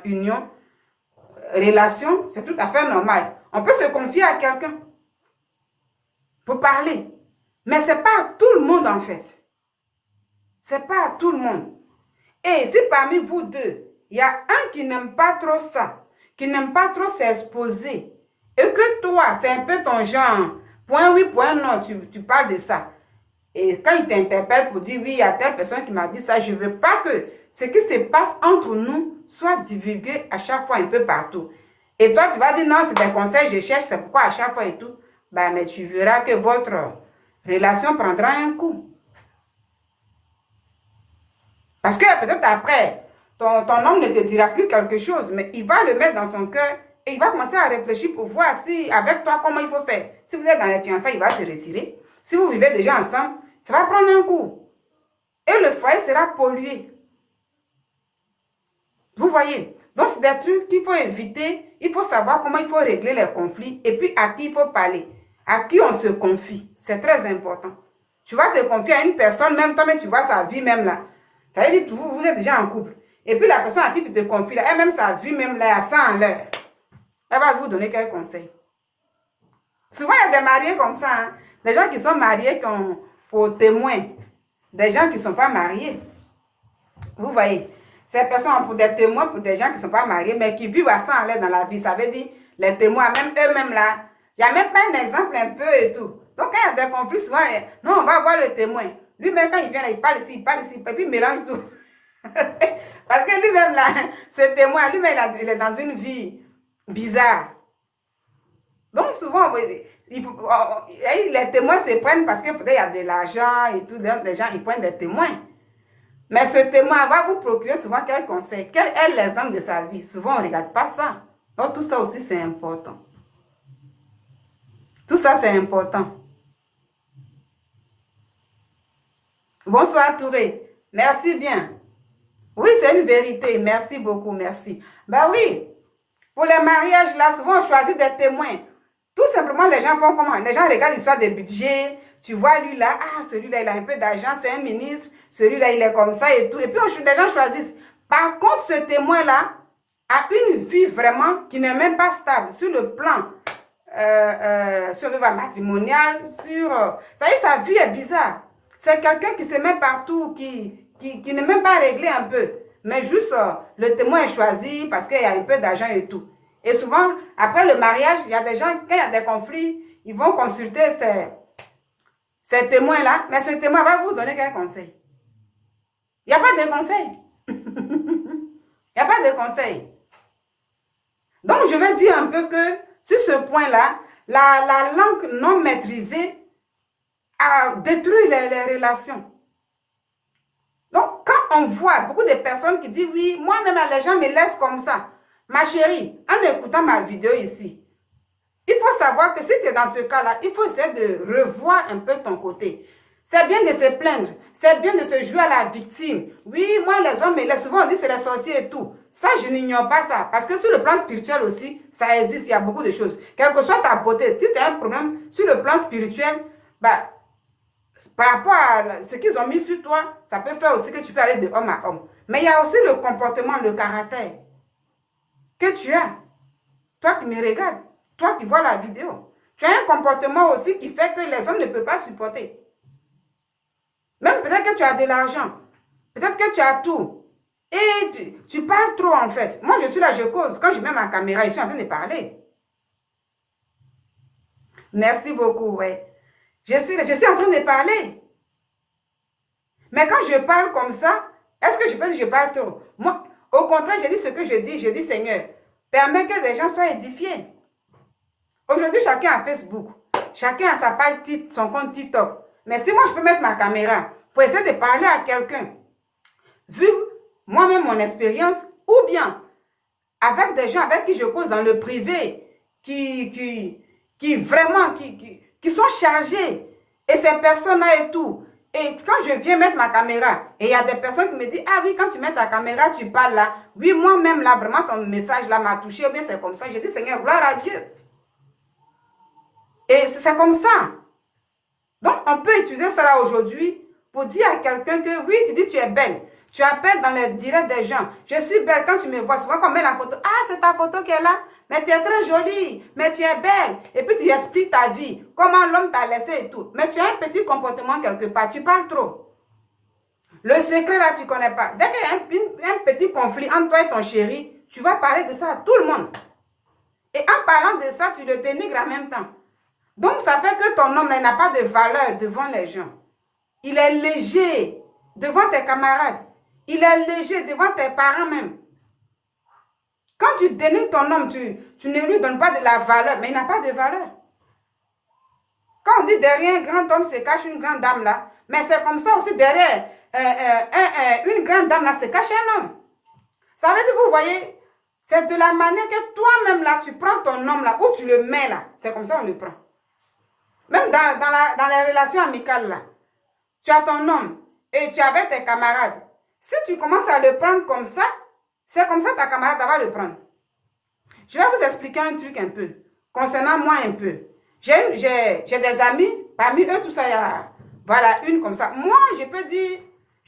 union, relation, c'est tout à fait normal. On peut se confier à quelqu'un pour parler. Mais ce n'est pas à tout le monde en fait. Ce n'est pas à tout le monde. Et si parmi vous deux, il y a un qui n'aime pas trop ça, qui n'aime pas trop s'exposer, et que toi, c'est un peu ton genre, point oui, point non, tu parles de ça. Et quand il t'interpelle pour dire oui, il y a telle personne qui m'a dit ça, je ne veux pas que ce qui se passe entre nous soit divulgué à chaque fois un peu partout. Et toi, tu vas dire non, c'est des conseils, je cherche, c'est pourquoi à chaque fois et tout. Ben, mais tu verras que votre relation prendra un coup. Parce que peut-être après, ton homme ne te dira plus quelque chose, mais il va le mettre dans son cœur et il va commencer à réfléchir pour voir si, avec toi, comment il faut faire. Si vous êtes dans les fiançailles, il va se retirer. Si vous vivez déjà ensemble, ça va prendre un coup. Et le foyer sera pollué. Vous voyez? Donc, c'est des trucs qu'il faut éviter. Il faut savoir comment il faut régler les conflits et puis à qui il faut parler. À qui on se confie. C'est très important. Tu vas te confier à une personne, même toi, mais tu vois sa vie même là. Ça veut dire que vous êtes déjà en couple. Et puis la personne à qui tu te confies là, elle-même sa vie même là, à 100 en l'heure. Elle va vous donner quelques conseils. Souvent, il y a des mariés comme ça. Hein? Des gens qui sont mariés qui ont pour témoins. Des gens qui ne sont pas mariés. Vous voyez, ces personnes ont pour des témoins pour des gens qui ne sont pas mariés, mais qui vivent à 100 en l'air dans la vie. Ça veut dire, les témoins, même eux-mêmes là, il n'y a même pas un exemple un peu et tout. Donc, quand il y a des conflits, souvent, non, on va voir le témoin. Lui-même, quand il vient là, il parle ici, et puis il mélange tout. Parce que lui-même là, ce témoin, lui-même, il est dans une vie bizarre. Donc, souvent, les témoins se prennent parce que peut-être il y a de l'argent et tout. Les gens, ils prennent des témoins. Mais ce témoin va vous procurer souvent quel conseil, quel est l'exemple de sa vie. Souvent, on ne regarde pas ça. Donc, tout ça aussi, c'est important. Tout ça, c'est important. Bonsoir, Touré. Merci bien. Oui, c'est une vérité. Merci beaucoup, merci. Ben oui, pour les mariages, là, souvent, on choisit des témoins. Tout simplement, les gens font comment? Les gens regardent l'histoire des budgets. Tu vois, lui, là, ah, celui-là, il a un peu d'argent, c'est un ministre. Celui-là, il est comme ça et tout. Et puis, les gens choisissent. Par contre, ce témoin-là a une vie vraiment qui n'est même pas stable sur le plan sur le plan matrimonial, ça y est, sa vie est bizarre. C'est quelqu'un qui se met partout, qui n'est même pas réglé un peu. Mais juste, le témoin est choisi parce qu'il y a un peu d'argent et tout. Et souvent, après le mariage, il y a des gens, quand il y a des conflits, ils vont consulter ces témoins-là. Mais ce témoin va vous donner quel conseil? Il n'y a pas de conseil. Il n'y a pas de conseil. Donc, je vais dire un peu que sur ce point-là, la langue non maîtrisée a détruit les relations. Donc, quand on voit beaucoup de personnes qui disent, oui, moi-même, les gens me laissent comme ça. Ma chérie, en écoutant ma vidéo ici, il faut savoir que si tu es dans ce cas-là, il faut essayer de revoir un peu ton côté. C'est bien de se plaindre, c'est bien de se jouer à la victime. Oui, moi, les hommes me laissent. Souvent, on dit c'est les sorciers et tout. Ça, je n'ignore pas ça. Parce que sur le plan spirituel aussi, ça existe, il y a beaucoup de choses. Quelle que soit ta beauté, si tu as un problème sur le plan spirituel, bah, par rapport à ce qu'ils ont mis sur toi, ça peut faire aussi que tu peux aller de homme à homme. Mais il y a aussi le comportement, le caractère que tu as. Toi qui me regardes, toi qui vois la vidéo, tu as un comportement aussi qui fait que les hommes ne peuvent pas supporter. Même peut-être que tu as de l'argent, peut-être que tu as tout. Et tu parles trop en fait. Moi, je suis là, je cause. Quand je mets ma caméra, je suis en train de parler. Merci beaucoup, ouais. Je suis en train de parler. Mais quand je parle comme ça, est-ce que je peux dire que je parle trop? Moi, au contraire, je dis ce que je dis Seigneur, permets que les gens soient édifiés. Aujourd'hui, chacun a Facebook. Chacun a sa page, son compte TikTok. Mais si moi, je peux mettre ma caméra pour essayer de parler à quelqu'un, vu moi-même mon expérience, ou bien avec des gens avec qui je cause dans le privé, qui sont chargés, et ces personnes-là et tout. Et quand je viens mettre ma caméra, et il y a des personnes qui me disent, ah oui, quand tu mets ta caméra, tu parles là. Oui, moi-même là, vraiment, ton message là m'a touché, ou bien c'est comme ça. Je dis, Seigneur, gloire à Dieu. Et c'est comme ça. Donc, on peut utiliser ça là aujourd'hui pour dire à quelqu'un que oui, tu dis tu es belle. Tu appelles dans les directs des gens. Je suis belle quand tu me vois. Souvent, quand on met la photo. Ah, c'est ta photo qui est là. Mais tu es très jolie. Mais tu es belle. Et puis, tu expliques ta vie. Comment l'homme t'a laissé et tout. Mais tu as un petit comportement quelque part. Tu parles trop. Le secret là, tu ne connais pas. Dès qu'il y a un petit conflit entre toi et ton chéri, tu vas parler de ça à tout le monde. Et en parlant de ça, tu le dénigres en même temps. Donc, ça fait que ton homme n'a pas de valeur devant les gens. Il est léger devant tes camarades. Il est léger devant tes parents même. Quand tu dénigres ton homme, tu ne lui donnes pas de la valeur, mais il n'a pas de valeur. Quand on dit derrière un grand homme se cache une grande dame là, mais c'est comme ça aussi derrière une grande dame là se cache un homme. Ça veut dire, vous voyez, c'est de la manière que toi-même là, tu prends ton homme là, où tu le mets là, c'est comme ça on le prend. Même dans les relations amicales là, tu as ton homme et tu es avec tes camarades. Si tu commences à le prendre comme ça, c'est comme ça que ta camarade va le prendre. Je vais vous expliquer un truc un peu, concernant moi un peu. J'ai des amis, parmi eux, tout ça, il y a, voilà, une comme ça. Moi, je peux dire,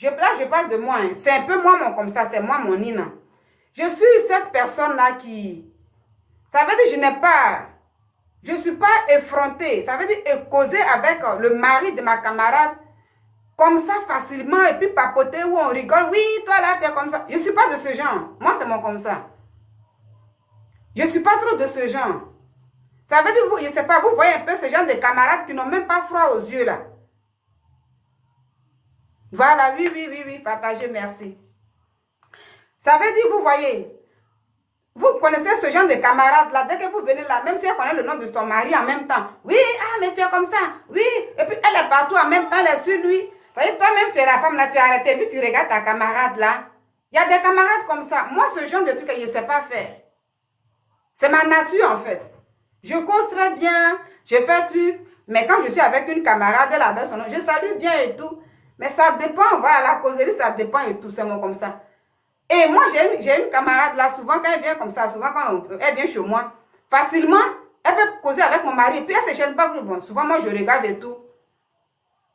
là, je parle de moi, hein. C'est un peu moi, comme ça, c'est moi, mon Nina. Je suis cette personne-là qui, ça veut dire, je ne suis pas effrontée. Ça veut dire causer avec le mari de ma camarade, comme ça facilement, et puis papoter où on rigole. Oui, toi là, tu es comme ça. Je ne suis pas de ce genre. Moi, c'est mon comme ça. Je ne suis pas trop de ce genre. Ça veut dire, vous, je ne sais pas, vous voyez un peu ce genre de camarades qui n'ont même pas froid aux yeux là. Voilà, oui, partagez, merci. Ça veut dire, vous voyez, vous connaissez ce genre de camarades là, dès que vous venez là, même si elle connaît le nom de ton mari en même temps. Oui, ah, mais tu es comme ça. Oui, et puis elle est partout en même temps, elle est sur lui. Ça veut dire, toi-même, tu es la femme là, tu as arrêté, puis tu regardes ta camarade là. Il y a des camarades comme ça. Moi, ce genre de truc, je ne sais pas faire. C'est ma nature, en fait. Je cause très bien, je fais truc, mais quand je suis avec une camarade, elle avait son nom, je salue bien et tout. Mais ça dépend, voilà, la causerie, ça dépend et tout, c'est moi comme ça. Et moi, j'ai une camarade là, souvent quand elle vient comme ça, souvent quand elle vient chez moi, facilement, elle peut causer avec mon mari, puis elle ne se gêne pas. Bon, souvent, moi, je regarde et tout.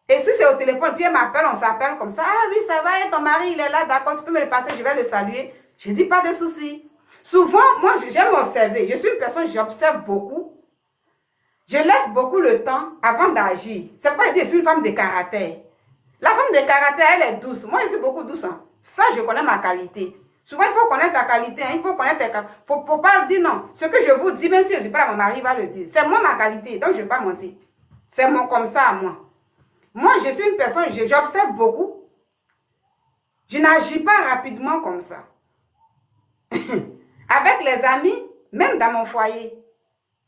Et si c'est au téléphone, puis elle m'appelle, on s'appelle comme ça. Ah oui, ça va, et ton mari, il est là, d'accord, tu peux me le passer, je vais le saluer. Je dis pas de soucis. Souvent, moi, j'aime observer. Je suis une personne, j'observe beaucoup. Je laisse beaucoup le temps avant d'agir. C'est pourquoi je dis, je suis une femme de caractère. La femme de caractère, elle est douce. Moi, je suis beaucoup douce. Hein. Ça, je connais ma qualité. Souvent, il faut connaître ta qualité. Hein. Il faut connaître ta qualité. Il ne faut pas dire non. Ce que je vous dis, même si je ne suis pas là, mon mari va le dire. C'est moi ma qualité, donc je ne vais pas mentir. C'est comme ça à moi. Moi, je suis une personne, j'observe beaucoup. Je n'agis pas rapidement comme ça. Avec les amis, même dans mon foyer.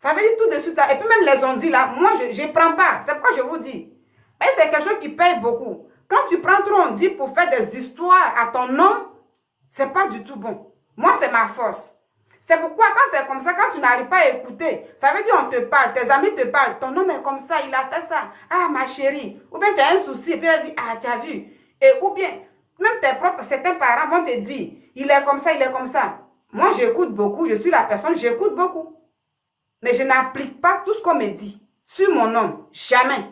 Ça veut dire tout de suite. Et puis même les ondits là, moi, je ne prends pas. C'est pourquoi je vous dis. Et c'est quelque chose qui paye beaucoup. Quand tu prends trop ondits pour faire des histoires à ton nom, ce n'est pas du tout bon. Moi, c'est ma force. C'est pourquoi quand c'est comme ça, quand tu n'arrives pas à écouter, ça veut dire on te parle, tes amis te parlent, ton homme est comme ça, il a fait ça. Ah, ma chérie. Ou bien tu as un souci, et puis elle dit, ah, tu as vu. Et ou bien, même tes propres, certains parents vont te dire, il est comme ça, il est comme ça. Moi, j'écoute beaucoup, je suis la personne, j'écoute beaucoup. Mais je n'applique pas tout ce qu'on me dit sur mon homme. Jamais.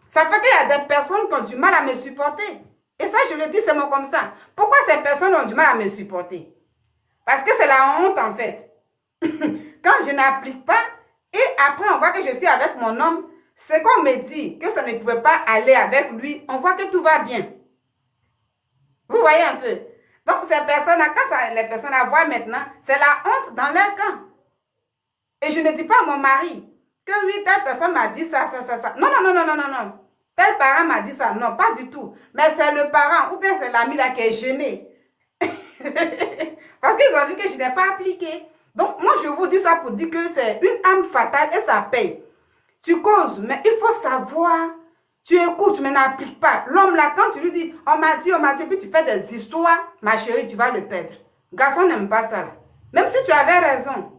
Ça fait qu'il y a des personnes qui ont du mal à me supporter. Et ça, je le dis, c'est moi comme ça. Pourquoi ces personnes ont du mal à me supporter? Parce que c'est la honte, en fait. Quand je n'applique pas, et après, on voit que je suis avec mon homme, c'est qu'on me dit que ça ne pouvait pas aller avec lui, on voit que tout va bien. Vous voyez un peu? Donc, ces personnes-là, quand les personnes la voient maintenant, c'est la honte dans leur camp. Et je ne dis pas à mon mari que oui, telle personne m'a dit ça. Non, non, non, non, non, non, non. Tel parent m'a dit ça. Non, pas du tout. Mais c'est le parent ou bien c'est l'ami là qui est gêné. Parce qu'ils ont vu que je n'ai pas appliqué. Donc, moi, je vous dis ça pour dire que c'est une âme fatale et ça paye. Tu causes, mais il faut savoir. Tu écoutes, mais n'appliques pas. L'homme là, quand tu lui dis, on m'a dit, puis tu fais des histoires, ma chérie, tu vas le perdre. Garçon n'aime pas ça. Là. Même si tu avais raison.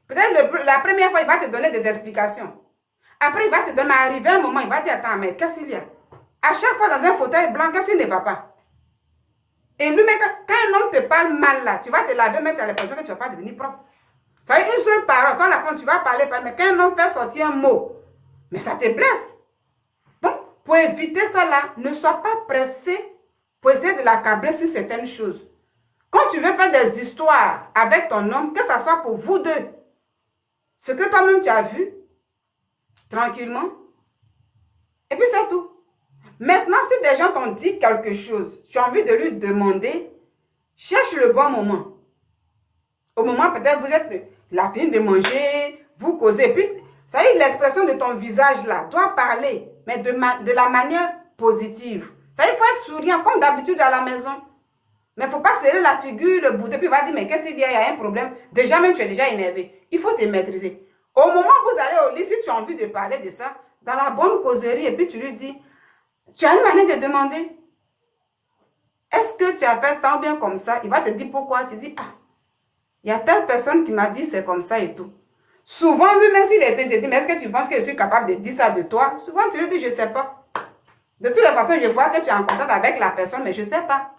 Peut-être la première fois, il va te donner des explications. Après, il va te donner, arrivé un moment, il va dire, attends, mais qu'est-ce qu'il y a? À chaque fois, dans un fauteuil blanc, qu'est-ce qui ne va pas? Et lui, mais quand un homme te parle mal, là, tu vas te laver, mettre à l'impression que tu ne vas pas devenir propre. Ça veut dire une seule parole, toi, là, tu vas parler, mais quand un homme fait sortir un mot, mais ça te blesse. Donc, pour éviter ça, là, ne sois pas pressé pour essayer de l'accabler sur certaines choses. Quand tu veux faire des histoires avec ton homme, que ce soit pour vous deux, ce que toi-même tu as vu, tranquillement, et puis c'est tout. Maintenant, si des gens t'ont dit quelque chose, tu as envie de lui demander, cherche le bon moment. Au moment, peut-être, vous êtes la fine de manger, vous causez, puis, ça y est, l'expression de ton visage là doit parler, mais de la manière positive. Ça y est, il faut être souriant, comme d'habitude à la maison. Mais il ne faut pas serrer la figure, le bouton, puis il va dire, mais qu'est-ce qu'il y a, il y a un problème. Déjà, même tu es déjà énervé. Il faut te maîtriser. Au moment où vous allez au lit, si tu as envie de parler de ça, dans la bonne causerie, et puis tu lui dis, tu as une manière de demander, est-ce que tu as fait tant bien comme ça? Il va te dire pourquoi. Tu dis, ah, il y a telle personne qui m'a dit c'est comme ça et tout. Souvent, lui-même, s'il est te dit, mais est-ce que tu penses que je suis capable de dire ça de toi? Souvent, tu lui dis, je ne sais pas. De toutes les façons, je vois que tu es en contact avec la personne, mais je ne sais pas.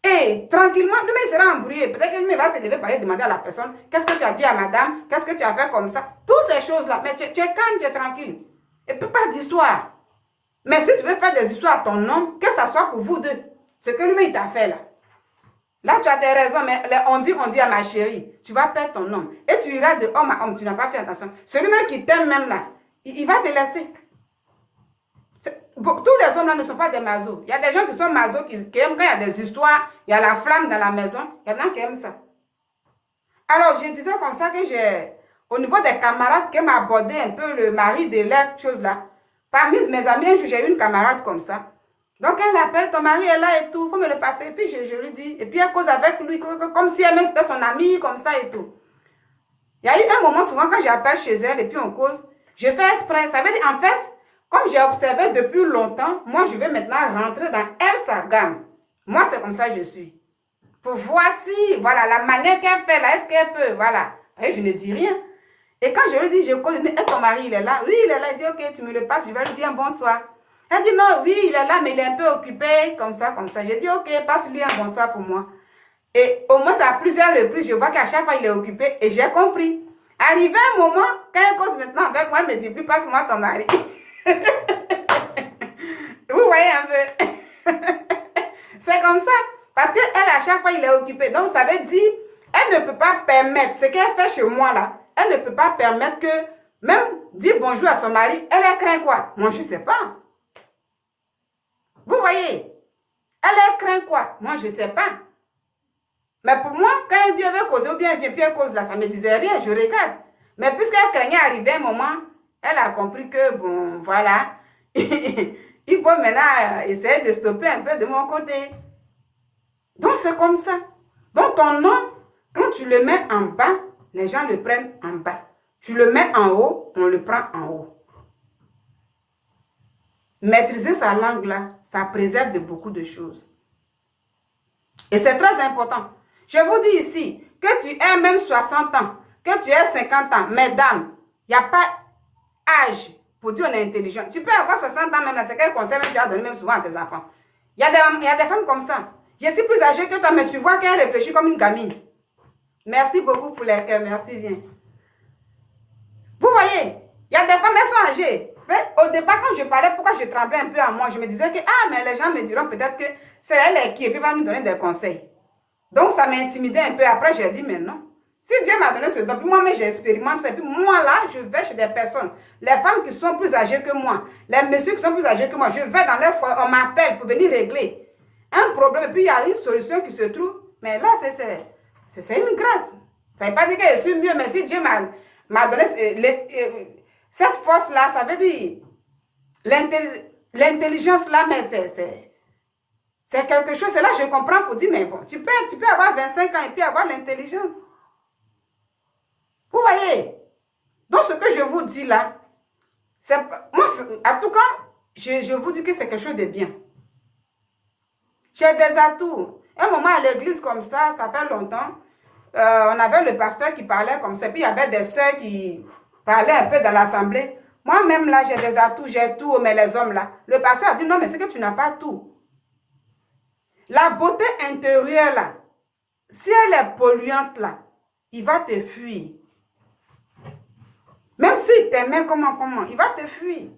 Et tranquillement, lui-même, il sera embrouillé. Peut-être que lui-même va se lever pour aller demander à la personne, qu'est-ce que tu as dit à madame? Qu'est-ce que tu as fait comme ça? Toutes ces choses-là. Mais tu es calme, tu es tranquille. Et puis pas d'histoire. Mais si tu veux faire des histoires à ton nom, que ça soit pour vous deux. Ce que lui-même, il t'a fait là. Là, tu as tes raisons, mais on dit à ma chérie, tu vas perdre ton homme. Et tu iras de homme à homme, tu n'as pas fait attention. Celui-même qui t'aime même là, il va te laisser. Tous les hommes là ne sont pas des masos. Il y a des gens qui sont masos, qui aiment quand il y a des histoires, il y a la flamme dans la maison. Il y en a qui aiment ça. Alors, je disais comme ça que au niveau des camarades, qui m'a abordé un peu le mari de l'air, chose là. Parmi mes amis, un jour, j'ai eu une camarade comme ça. Donc, elle appelle, ton mari est là et tout, il faut me le passer. Et puis, je lui dis, et puis elle cause avec lui, comme si elle c'était son ami, comme ça et tout. Il y a eu un moment, souvent, quand j'appelle chez elle et puis on cause, je fais exprès. Ça veut dire, en fait, comme j'ai observé depuis longtemps, moi, je vais maintenant rentrer dans elle, sa gamme. Moi, c'est comme ça que je suis. Pour voir si, voilà, la manière qu'elle fait là, est-ce qu'elle peut, voilà. Et je ne dis rien. Et quand je lui dis, je cause, et ton mari, il est là? Oui, il est là. Il dit, ok, tu me le passes, je vais lui dire un bonsoir. Elle dit, non, oui, il est là, mais il est un peu occupé, comme ça, comme ça. J'ai dit, ok, passe-lui un bonsoir pour moi. Et au moins, ça a plusieurs reprises, je vois qu'à chaque fois, il est occupé, et j'ai compris. Arrivé un moment, quand elle cause maintenant avec moi, elle me dit, plus passe-moi ton mari. Vous voyez un peu. C'est comme ça. Parce qu'elle, à chaque fois, il est occupé. Donc, ça veut dire, elle ne peut pas permettre, ce qu'elle fait chez moi là, elle ne peut pas permettre que, même dire bonjour à son mari, elle craint quoi? Moi, je ne sais pas. Vous voyez? Elle craint quoi? Moi, je ne sais pas. Mais pour moi, quand elle dit, elle veut causer ou bien elle vient, puis elle cause là, ça ne me disait rien, je regarde. Mais puisqu'elle craignait arriver un moment, elle a compris que, bon, voilà, il faut maintenant essayer de stopper un peu de mon côté. Donc, c'est comme ça. Donc, ton nom, quand tu le mets en bas, les gens le prennent en bas. Tu le mets en haut, on le prend en haut. Maîtriser sa langue là, ça préserve de beaucoup de choses. Et c'est très important. Je vous dis ici, que tu aies même 60 ans, que tu aies 50 ans, mesdames, il n'y a pas âge pour dire on est intelligent. Tu peux avoir 60 ans même, là, c'est quel conseil même tu as donné même souvent à tes enfants. Il y a des femmes comme ça. Je suis plus âgée que toi, mais tu vois qu'elle réfléchit comme une gamine. Merci beaucoup pour les cœurs, merci bien. Vous voyez, il y a des femmes, elles sont âgées. Mais au départ, quand je parlais, pourquoi je tremblais un peu à moi, je me disais que, ah, mais les gens me diront peut-être que c'est elle qui va nous donner des conseils. Donc, ça m'intimidait un peu. Après, j'ai dit, mais non. Si Dieu m'a donné ce don, puis moi-même, j'expérimente ça. Puis moi, là, je vais chez des personnes. Les femmes qui sont plus âgées que moi, les messieurs qui sont plus âgés que moi, je vais dans leur foyer, on m'appelle pour venir régler un problème. Et puis, il y a une solution qui se trouve. Mais là, c'est une grâce. Ça ne veut pas dire que je suis mieux, mais si Dieu m'a donné cette force-là, ça veut dire l'intelligence là, mais c'est quelque chose. C'est là que je comprends pour dire, mais bon, tu peux avoir 25 ans et puis avoir l'intelligence. Vous voyez? Donc, ce que je vous dis là, moi, en tout cas, je vous dis que c'est quelque chose de bien. J'ai des atouts. Un moment à l'église comme ça fait longtemps, on avait le pasteur qui parlait comme ça, puis il y avait des sœurs qui parlaient un peu dans l'assemblée. Moi-même là, j'ai des atouts, j'ai tout, mais les hommes là. Le pasteur a dit, non, mais c'est que tu n'as pas tout. La beauté intérieure là, si elle est polluante là, il va te fuir. Même s'il t'aimait comment, il va te fuir.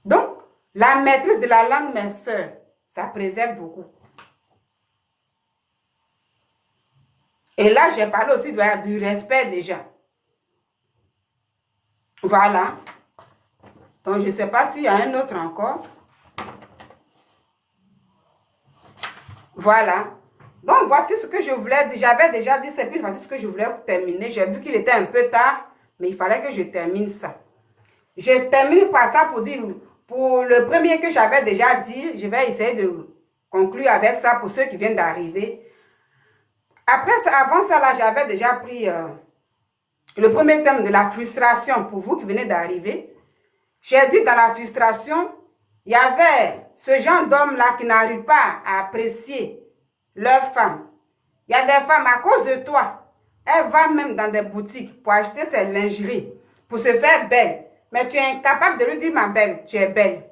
Donc, la maîtrise de la langue, mes soeurs, ça préserve beaucoup. Et là, j'ai parlé aussi du respect déjà. Voilà. Donc, je ne sais pas s'il y a un autre encore. Voilà. Donc, voici ce que je voulais dire. J'avais déjà dit, c'est plus voici ce que je voulais terminer. J'ai vu qu'il était un peu tard, mais il fallait que je termine ça. Je termine par ça pour dire, pour le premier que j'avais déjà dit, je vais essayer de conclure avec ça pour ceux qui viennent d'arriver. Après ça, avant ça, là, j'avais déjà pris le premier thème de la frustration pour vous qui venez d'arriver. J'ai dit dans la frustration, il y avait ce genre d'hommes-là qui n'arrivent pas à apprécier leur femme. Il y a des femmes, à cause de toi, elles vont même dans des boutiques pour acheter ses lingeries, pour se faire belle. Mais tu es incapable de lui dire, ma belle, tu es belle.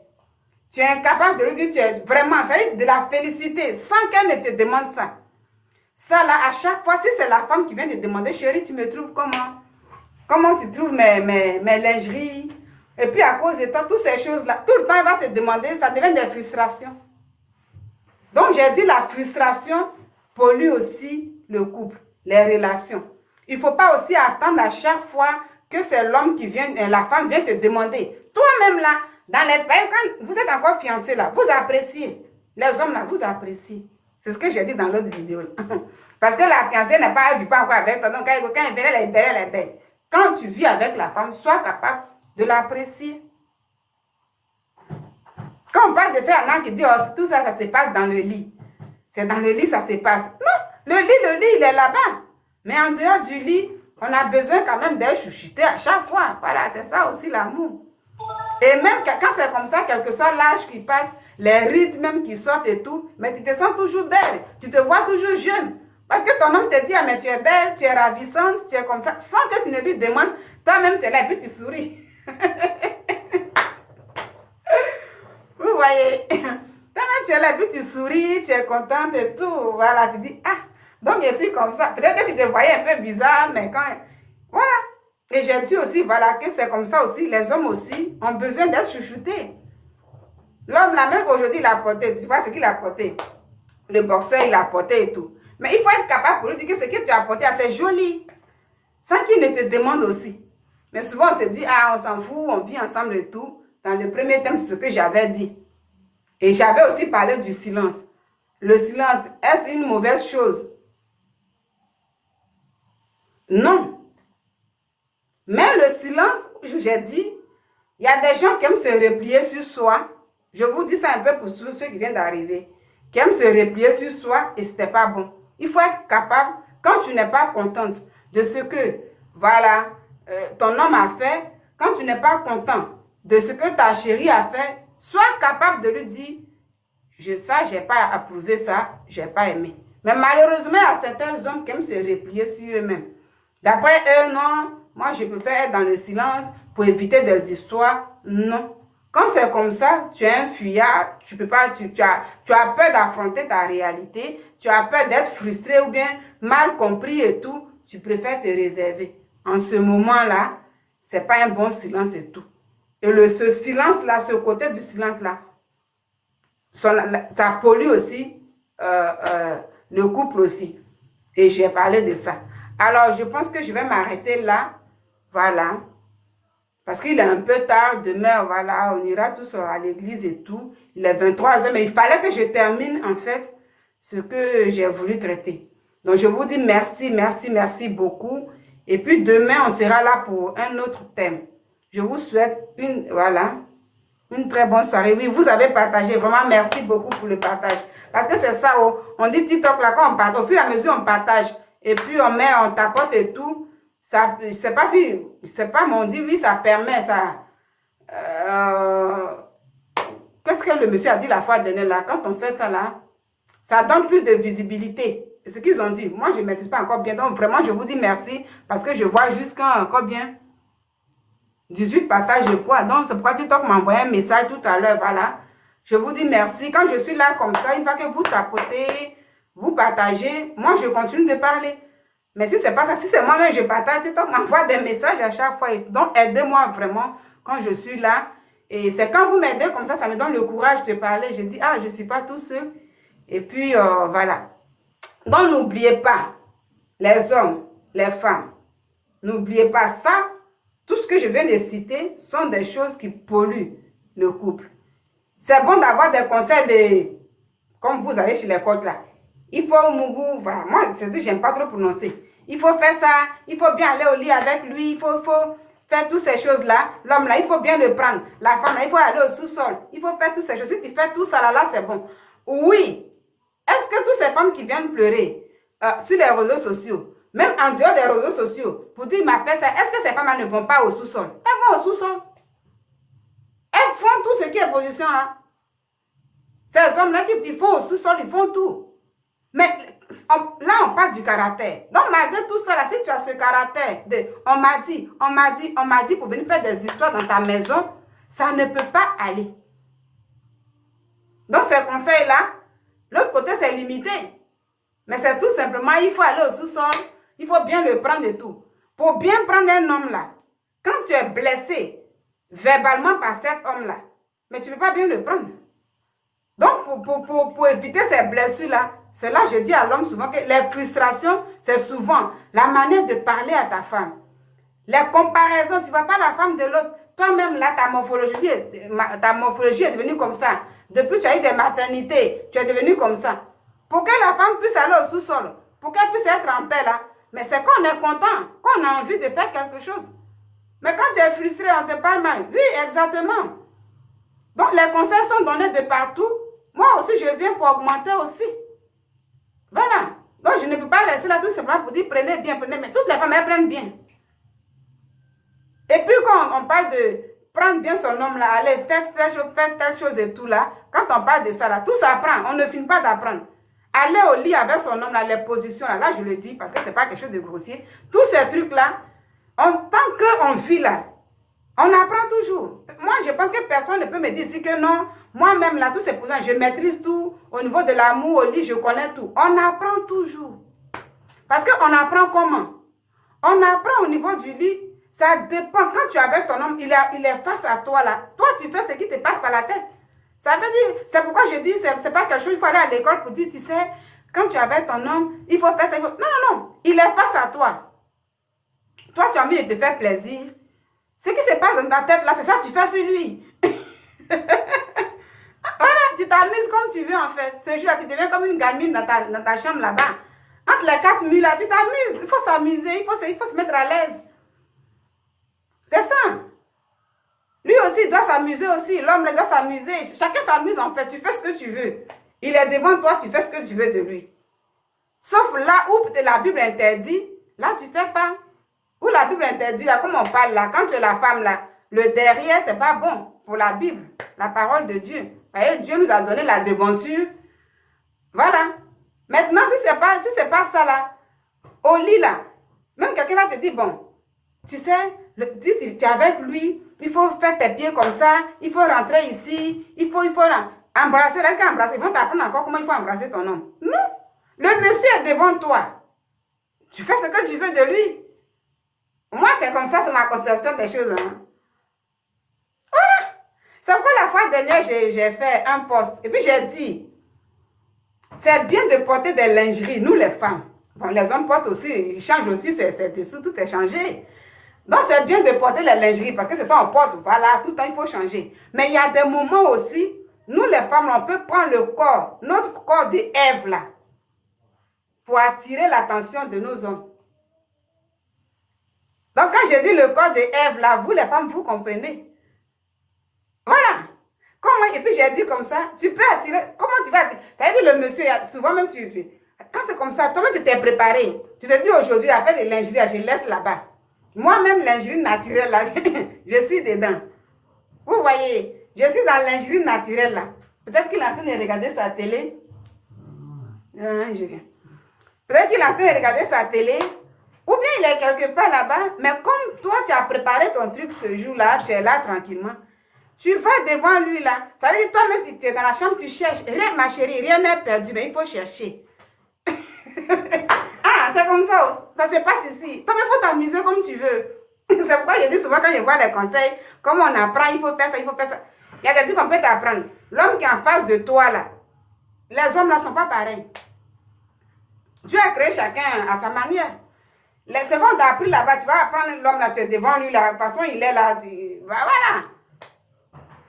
Tu es incapable de lui dire, tu es vraiment, ça veut dire de la félicité, sans qu'elle ne te demande ça. Ça là, à chaque fois, si c'est la femme qui vient te demander, chérie, tu me trouves comment? Comment tu trouves mes lingeries? Et puis à cause de toi, toutes ces choses-là, tout le temps, elle va te demander, ça devient des frustrations. Donc j'ai dit la frustration pollue aussi le couple, les relations. Il ne faut pas aussi attendre à chaque fois que c'est l'homme qui vient, la femme vient te demander. Toi-même là, dans les pays, quand vous êtes encore fiancé là, vous appréciez. Les hommes là, vous appréciez. C'est ce que j'ai dit dans l'autre vidéo. Parce que la fiancée n'est pas, elle ne vit pas encore avec toi. Donc quand elle est belle, elle est belle, elle est belle. Quand tu vis avec la femme, sois capable de l'apprécier. Quand on parle de ça, il y en a qui disent, oh, tout ça, ça se passe dans le lit. C'est dans le lit, ça se passe. Non, le lit, il est là-bas. Mais en dehors du lit, On a besoin quand même d'être chouchouté à chaque fois. Voilà, c'est ça aussi l'amour. Et même quand c'est comme ça, quel que soit l'âge qui passe, les rides même qui sortent et tout, mais tu te sens toujours belle. Tu te vois toujours jeune. Parce que ton homme te dit, ah, mais tu es belle, tu es ravissante, tu es comme ça, sans que tu ne lui demandes, toi-même tu es là et puis tu souris. Vous voyez, toi-même tu es là et puis tu souris, tu es contente et tout. Voilà, tu dis, ah, donc je suis comme ça. Peut-être que tu te voyais un peu bizarre, mais quand... Voilà. Et j'ai dit aussi, voilà, que c'est comme ça aussi, les hommes aussi ont besoin d'être chouchoutés. L'homme là, même aujourd'hui, il a porté, tu vois ce qu'il a porté. Le boxeur, il a porté et tout. Mais il faut être capable pour lui dire que ce que tu as porté, c'est joli. Sans qu'il ne te demande aussi. Mais souvent, on se dit, ah, on s'en fout, on vit ensemble et tout. Dans le premier thème, c'est ce que j'avais dit. Et j'avais aussi parlé du silence. Le silence, est-ce une mauvaise chose? Non. Mais le silence, j'ai dit, il y a des gens qui aiment se replier sur soi. Je vous dis ça un peu pour ceux qui viennent d'arriver. Qui aiment se replier sur soi et ce n'était pas bon. Il faut être capable, quand tu n'es pas contente de ce que, voilà, ton homme a fait, quand tu n'es pas content de ce que ta chérie a fait, sois capable de lui dire, ça, je n'ai pas approuvé ça, je n'ai pas aimé. Mais malheureusement, il y a certains hommes qui aiment se replier sur eux-mêmes. D'après eux, non, moi je préfère être dans le silence pour éviter des histoires. Non. Quand c'est comme ça, tu es un fuyard, tu peux pas, tu as peur d'affronter ta réalité, tu as peur d'être frustré ou bien mal compris et tout, tu préfères te réserver. En ce moment-là, ce n'est pas un bon silence et tout. Et ce silence-là, ce côté du silence-là, ça pollue aussi le couple aussi. Et j'ai parlé de ça. Alors, je pense que je vais m'arrêter là. Voilà. Parce qu'il est un peu tard, demain, voilà, on ira tous à l'église et tout. Il est 23h, mais il fallait que je termine, en fait, ce que j'ai voulu traiter. Donc, je vous dis merci, merci, merci beaucoup. Et puis, demain, on sera là pour un autre thème. Je vous souhaite une très bonne soirée. Oui, vous avez partagé. Vraiment, merci beaucoup pour le partage. Parce que c'est ça, on dit TikTok, là, quand on partage, au fur et à mesure, on partage. Et puis, on tapote et tout. Ça, je ne sais pas si, je sais pas, mais on dit oui, ça permet, ça. Qu'est-ce que le monsieur a dit la fois dernière là? Quand on fait ça là, ça donne plus de visibilité. C'est ce qu'ils ont dit. Moi, je ne maîtrise pas encore bien. Donc, vraiment, je vous dis merci parce que je vois jusqu'à encore bien 18 partages de poids. Donc, c'est pourquoi TikTok m'a envoyé un message tout à l'heure. Voilà. Je vous dis merci. Quand je suis là comme ça, une fois que vous tapotez, vous partagez, moi, je continue de parler. Mais si ce n'est pas ça, si c'est moi-même, je partage, TikTok m'envoie des messages à chaque fois. Donc, aidez-moi vraiment quand je suis là. Et c'est quand vous m'aidez comme ça me donne le courage de parler. Je dis, ah, je ne suis pas tout seul. Et puis, voilà. Donc, n'oubliez pas, les hommes, les femmes, n'oubliez pas ça. Tout ce que je viens de citer sont des choses qui polluent le couple. C'est bon d'avoir des conseils de, comme vous allez chez les coachs là. Il faut Mougou, voilà. Moi, c'est que j'aime pas trop prononcer. Il faut faire ça, il faut bien aller au lit avec lui, il faut faire toutes ces choses-là. L'homme là, il faut bien le prendre. La femme là, il faut aller au sous-sol. Il faut faire toutes ces choses. Si tu fais tout ça là, c'est bon. Oui. Est-ce que toutes ces femmes qui viennent pleurer sur les réseaux sociaux, même en dehors des réseaux sociaux, pour dire ma paix, est-ce que ces femmes ne vont pas au sous-sol? Elles vont au sous-sol. Elles font tout ce qui est position là. Ces hommes-là qui font au sous-sol, ils font tout. Mais là, on parle du caractère. Donc, malgré tout ça, là, si tu as ce caractère de on m'a dit pour venir faire des histoires dans ta maison, ça ne peut pas aller. Donc, ces conseils-là, l'autre côté, c'est limité. Mais c'est tout simplement, il faut aller au sous-sol, il faut bien le prendre et tout. Pour bien prendre un homme là, quand tu es blessé verbalement par cet homme-là, mais tu ne peux pas bien le prendre. Donc, pour éviter ces blessures-là, c'est là que je dis à l'homme souvent que les frustrations, c'est souvent la manière de parler à ta femme. Les comparaisons, tu ne vois pas la femme de l'autre. Toi-même, là, ta morphologie est devenue comme ça. Depuis que tu as eu des maternités, tu es devenu comme ça. Pour que la femme puisse aller au sous-sol, pour qu'elle puisse être en paix là. Mais c'est quand on est content, quand on a envie de faire quelque chose. Mais quand tu es frustré, on te parle mal. Oui, exactement. Donc, les conseils sont donnés de partout. Moi aussi, je viens pour augmenter aussi. Voilà. Donc, je ne peux pas laisser là tout simplement pour dire prenez bien, prenez bien. Toutes les femmes, elles prennent bien. Et puis, quand on parle de prendre bien son homme là, allez, faites telle chose et tout là, quand on parle de ça là, tout s'apprend, on ne finit pas d'apprendre. Aller au lit avec son homme là, les positions là, je le dis parce que c'est pas quelque chose de grossier. Tous ces trucs là, tant qu'on vit là, on apprend toujours. Moi, je pense que personne ne peut me dire ici que non, moi-même là, tous ces positions, je maîtrise tout. Au niveau de l'amour au lit, je connais tout. On apprend toujours. Parce qu'on apprend comment? On apprend au niveau du lit. Ça dépend. Quand tu es avec ton homme, il est face à toi là. Toi, tu fais ce qui te passe par la tête. Ça veut dire, c'est pourquoi je dis, c'est pas quelque chose, il faut aller à l'école pour dire, tu sais, quand tu es avec ton homme, il faut faire ça. Non, non, non. Il est face à toi. Toi, tu as envie de te faire plaisir. Ce qui se passe dans ta tête là, c'est ça que tu fais sur lui. Voilà, tu t'amuses comme tu veux en fait. Ce jour-là, tu deviens comme une gamine dans ta chambre là-bas. Entre les 4 murs là, tu t'amuses. Il faut s'amuser, il faut se mettre à l'aise. C'est ça. Lui aussi, il doit s'amuser aussi. L'homme doit s'amuser. Chacun s'amuse en fait. Tu fais ce que tu veux. Il est devant toi, tu fais ce que tu veux de lui. Sauf là où la Bible interdit, là tu fais pas. Où la Bible interdit, là, comme on parle là, quand tu es la femme là, le derrière, c'est pas bon pour la Bible, la parole de Dieu. Voyez, Dieu nous a donné la devanture. Voilà. Maintenant, si c'est pas ça là, au lit là, même quelqu'un va te dire, bon, tu sais, tu es avec lui, il faut faire tes pieds comme ça, il faut rentrer ici, il faut embrasser, là, embrasser. Ils vont t'apprendre encore comment il faut embrasser ton homme. Non. Le monsieur est devant toi. Tu fais ce que tu veux de lui. Moi, c'est comme ça, c'est ma conception des choses. Hein. Voilà. C'est pourquoi la fois dernière, j'ai fait un post. Et puis, j'ai dit, c'est bien de porter des lingeries, nous les femmes. Bon, les hommes portent aussi, ils changent aussi, c'est dessous, tout est changé. Donc, c'est bien de porter les lingeries, parce que c'est ça, on porte, voilà, tout le temps, il faut changer. Mais il y a des moments aussi, nous les femmes, on peut prendre le corps, notre corps de Ève, là, pour attirer l'attention de nos hommes. Donc, quand je dis le corps de Ève, là, vous les femmes, vous comprenez. Voilà. Comment, et puis j'ai dit comme ça, tu peux attirer, comment tu vas attirer? Ça veut dire le monsieur, souvent même quand c'est comme ça, toi-même tu t'es préparé. Tu te dis aujourd'hui, à faire des lingeries, je laisse là-bas. Moi-même, lingerie naturelle, là, je suis dedans. Vous voyez, je suis dans lingerie naturelle, là. Peut-être qu'il est en train de regarder sa télé. Je viens. Peut-être qu'il est en train de regarder sa télé. Ou bien il est quelque part là-bas, mais comme toi, tu as préparé ton truc ce jour-là, tu es là tranquillement, tu vas devant lui là, ça veut dire toi-même, tu es dans la chambre, tu cherches, rien ma chérie, rien n'est perdu, mais il faut chercher. Ah, c'est comme ça se passe ici. Toi-même, il faut t'amuser comme tu veux. C'est pourquoi je dis souvent quand je vois les conseils, comment on apprend, il faut faire ça, il faut faire ça. Il y a des trucs qu'on peut t'apprendre. L'homme qui est en face de toi là, les hommes là ne sont pas pareils. Dieu a créé chacun à sa manière. Les secondes t'as appris là-bas, tu vas apprendre l'homme là, tu es devant lui là, de toute façon il est là, voilà.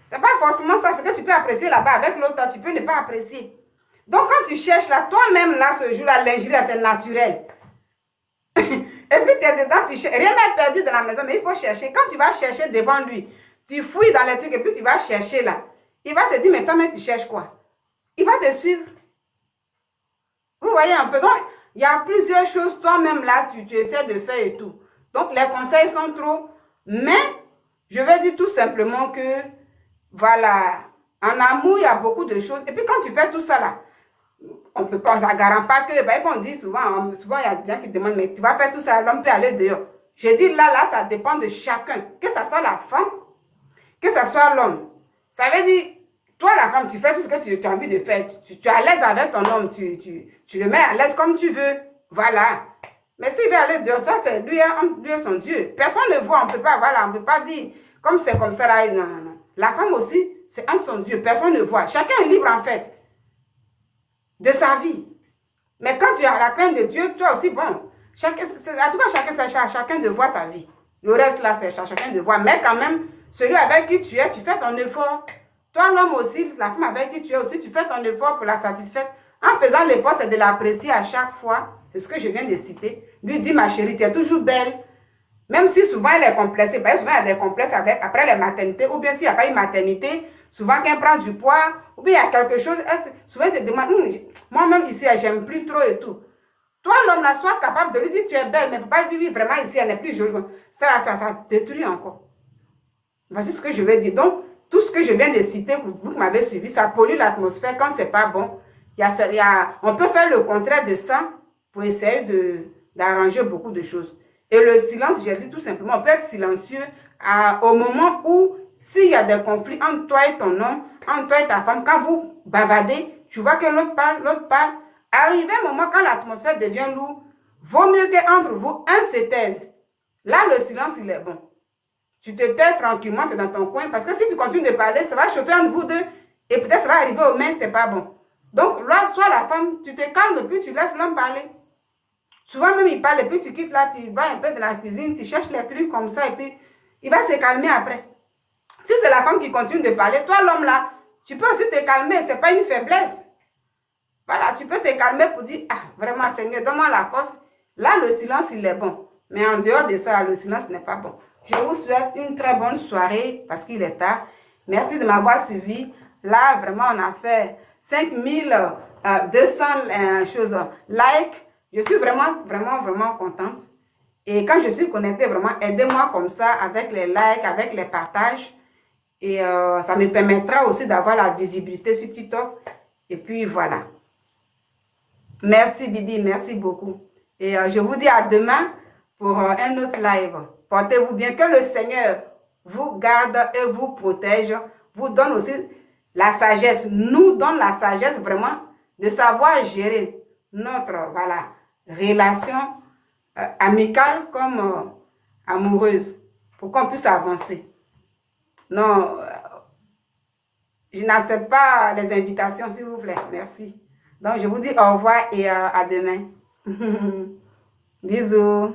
C'est pas forcément ça, ce que tu peux apprécier là-bas avec l'autre, tu peux ne pas apprécier. Donc quand tu cherches là, toi-même là, ce jour-là, lingerie, c'est naturel. Et puis tu es dedans, tu cherches, rien n'est perdu dans la maison, mais il faut chercher. Quand tu vas chercher devant lui, tu fouilles dans les trucs et puis tu vas chercher là. Il va te dire, mais toi-même tu cherches quoi? Il va te suivre. Vous voyez un peu, donc il y a plusieurs choses, toi-même là, tu essaies de faire et tout. Donc les conseils sont trop, mais je vais dire tout simplement que, voilà, en amour, il y a beaucoup de choses. Et puis quand tu fais tout ça là, on peut pas, ça ne garantit pas que, ben, on dit souvent, il y a des gens qui demandent, mais tu vas faire tout ça, l'homme peut aller dehors. Je dis là, ça dépend de chacun, que ce soit la femme, que ce soit l'homme. Ça veut dire, toi la femme, tu fais tout ce que tu as envie de faire, tu es à l'aise avec ton homme, tu le mets à l'aise comme tu veux, voilà. Mais s'il veut aller dehors, ça c'est lui et son Dieu. Personne ne voit, on ne peut pas, voilà, on ne peut pas dire, comme c'est comme ça là, non, non, non. La femme aussi, c'est un son Dieu, personne ne voit. Chacun est libre en fait de sa vie. Mais quand tu as la crainte de Dieu, toi aussi, bon, en tout cas, chacun de voir sa vie. Le reste là, c'est chacun de voir. Mais quand même, celui avec qui tu es, tu fais ton effort. Toi, l'homme aussi, la femme avec qui tu es aussi, tu fais ton effort pour la satisfaire. En faisant l'effort, c'est de l'apprécier à chaque fois. C'est ce que je viens de citer. Lui dit, ma chérie, tu es toujours belle. Même si souvent elle est complexée. Parce que souvent il y a des complexes après les maternités. Ou bien s'il n'y a pas une maternité, souvent quand elle prend du poids, ou bien il y a quelque chose, souvent elle te demande, moi-même ici, j'aime plus trop et tout. Toi, l'homme là, sois capable de lui dire tu es belle, mais il ne faut pas lui dire oui, vraiment ici, elle n'est plus jolie. Ça détruit encore. Voici ce que je vais dire. Donc, tout ce que je viens de citer, vous qui m'avez suivi, ça pollue l'atmosphère quand c'est pas bon. On peut faire le contraire de ça pour essayer d'arranger beaucoup de choses. Et le silence, j'ai dit tout simplement, on peut être silencieux au moment où, s'il y a des conflits entre toi et ton homme, entre toi et ta femme, quand vous bavardez, tu vois que l'autre parle. Arrivé un moment quand l'atmosphère devient lourde, vaut mieux qu'entre vous, un se taise. Là, le silence, il est bon. Tu te tais tranquillement, tu es dans ton coin, parce que si tu continues de parler, ça va chauffer entre vous deux, et peut-être ça va arriver aux mains, c'est pas bon. Donc là, soit la femme, tu te calmes, puis tu laisses l'homme parler. Souvent même il parle, et puis tu quittes là, tu vas un peu dans la cuisine, tu cherches les trucs comme ça, et puis il va se calmer après. Si c'est la femme qui continue de parler, toi l'homme là, tu peux aussi te calmer, c'est pas une faiblesse. Voilà, tu peux te calmer pour dire, ah, vraiment Seigneur, donne-moi la force. Là, le silence, il est bon. Mais en dehors de ça, le silence n'est pas bon. Je vous souhaite une très bonne soirée parce qu'il est tard. Merci de m'avoir suivi. Là, vraiment, on a fait 5200 likes. Je suis vraiment contente. Et quand je suis connectée, vraiment, aidez-moi comme ça avec les likes, avec les partages. Et ça me permettra aussi d'avoir la visibilité sur TikTok. Et puis, voilà. Merci, Bibi. Merci beaucoup. Et je vous dis à demain pour un autre live. Portez-vous bien. Que le Seigneur vous garde et vous protège. Vous donne aussi la sagesse. Nous donne la sagesse vraiment de savoir gérer notre relation amicale comme amoureuse pour qu'on puisse avancer. Non, je n'accepte pas les invitations, s'il vous plaît. Merci. Donc, je vous dis au revoir et à demain. Bisous.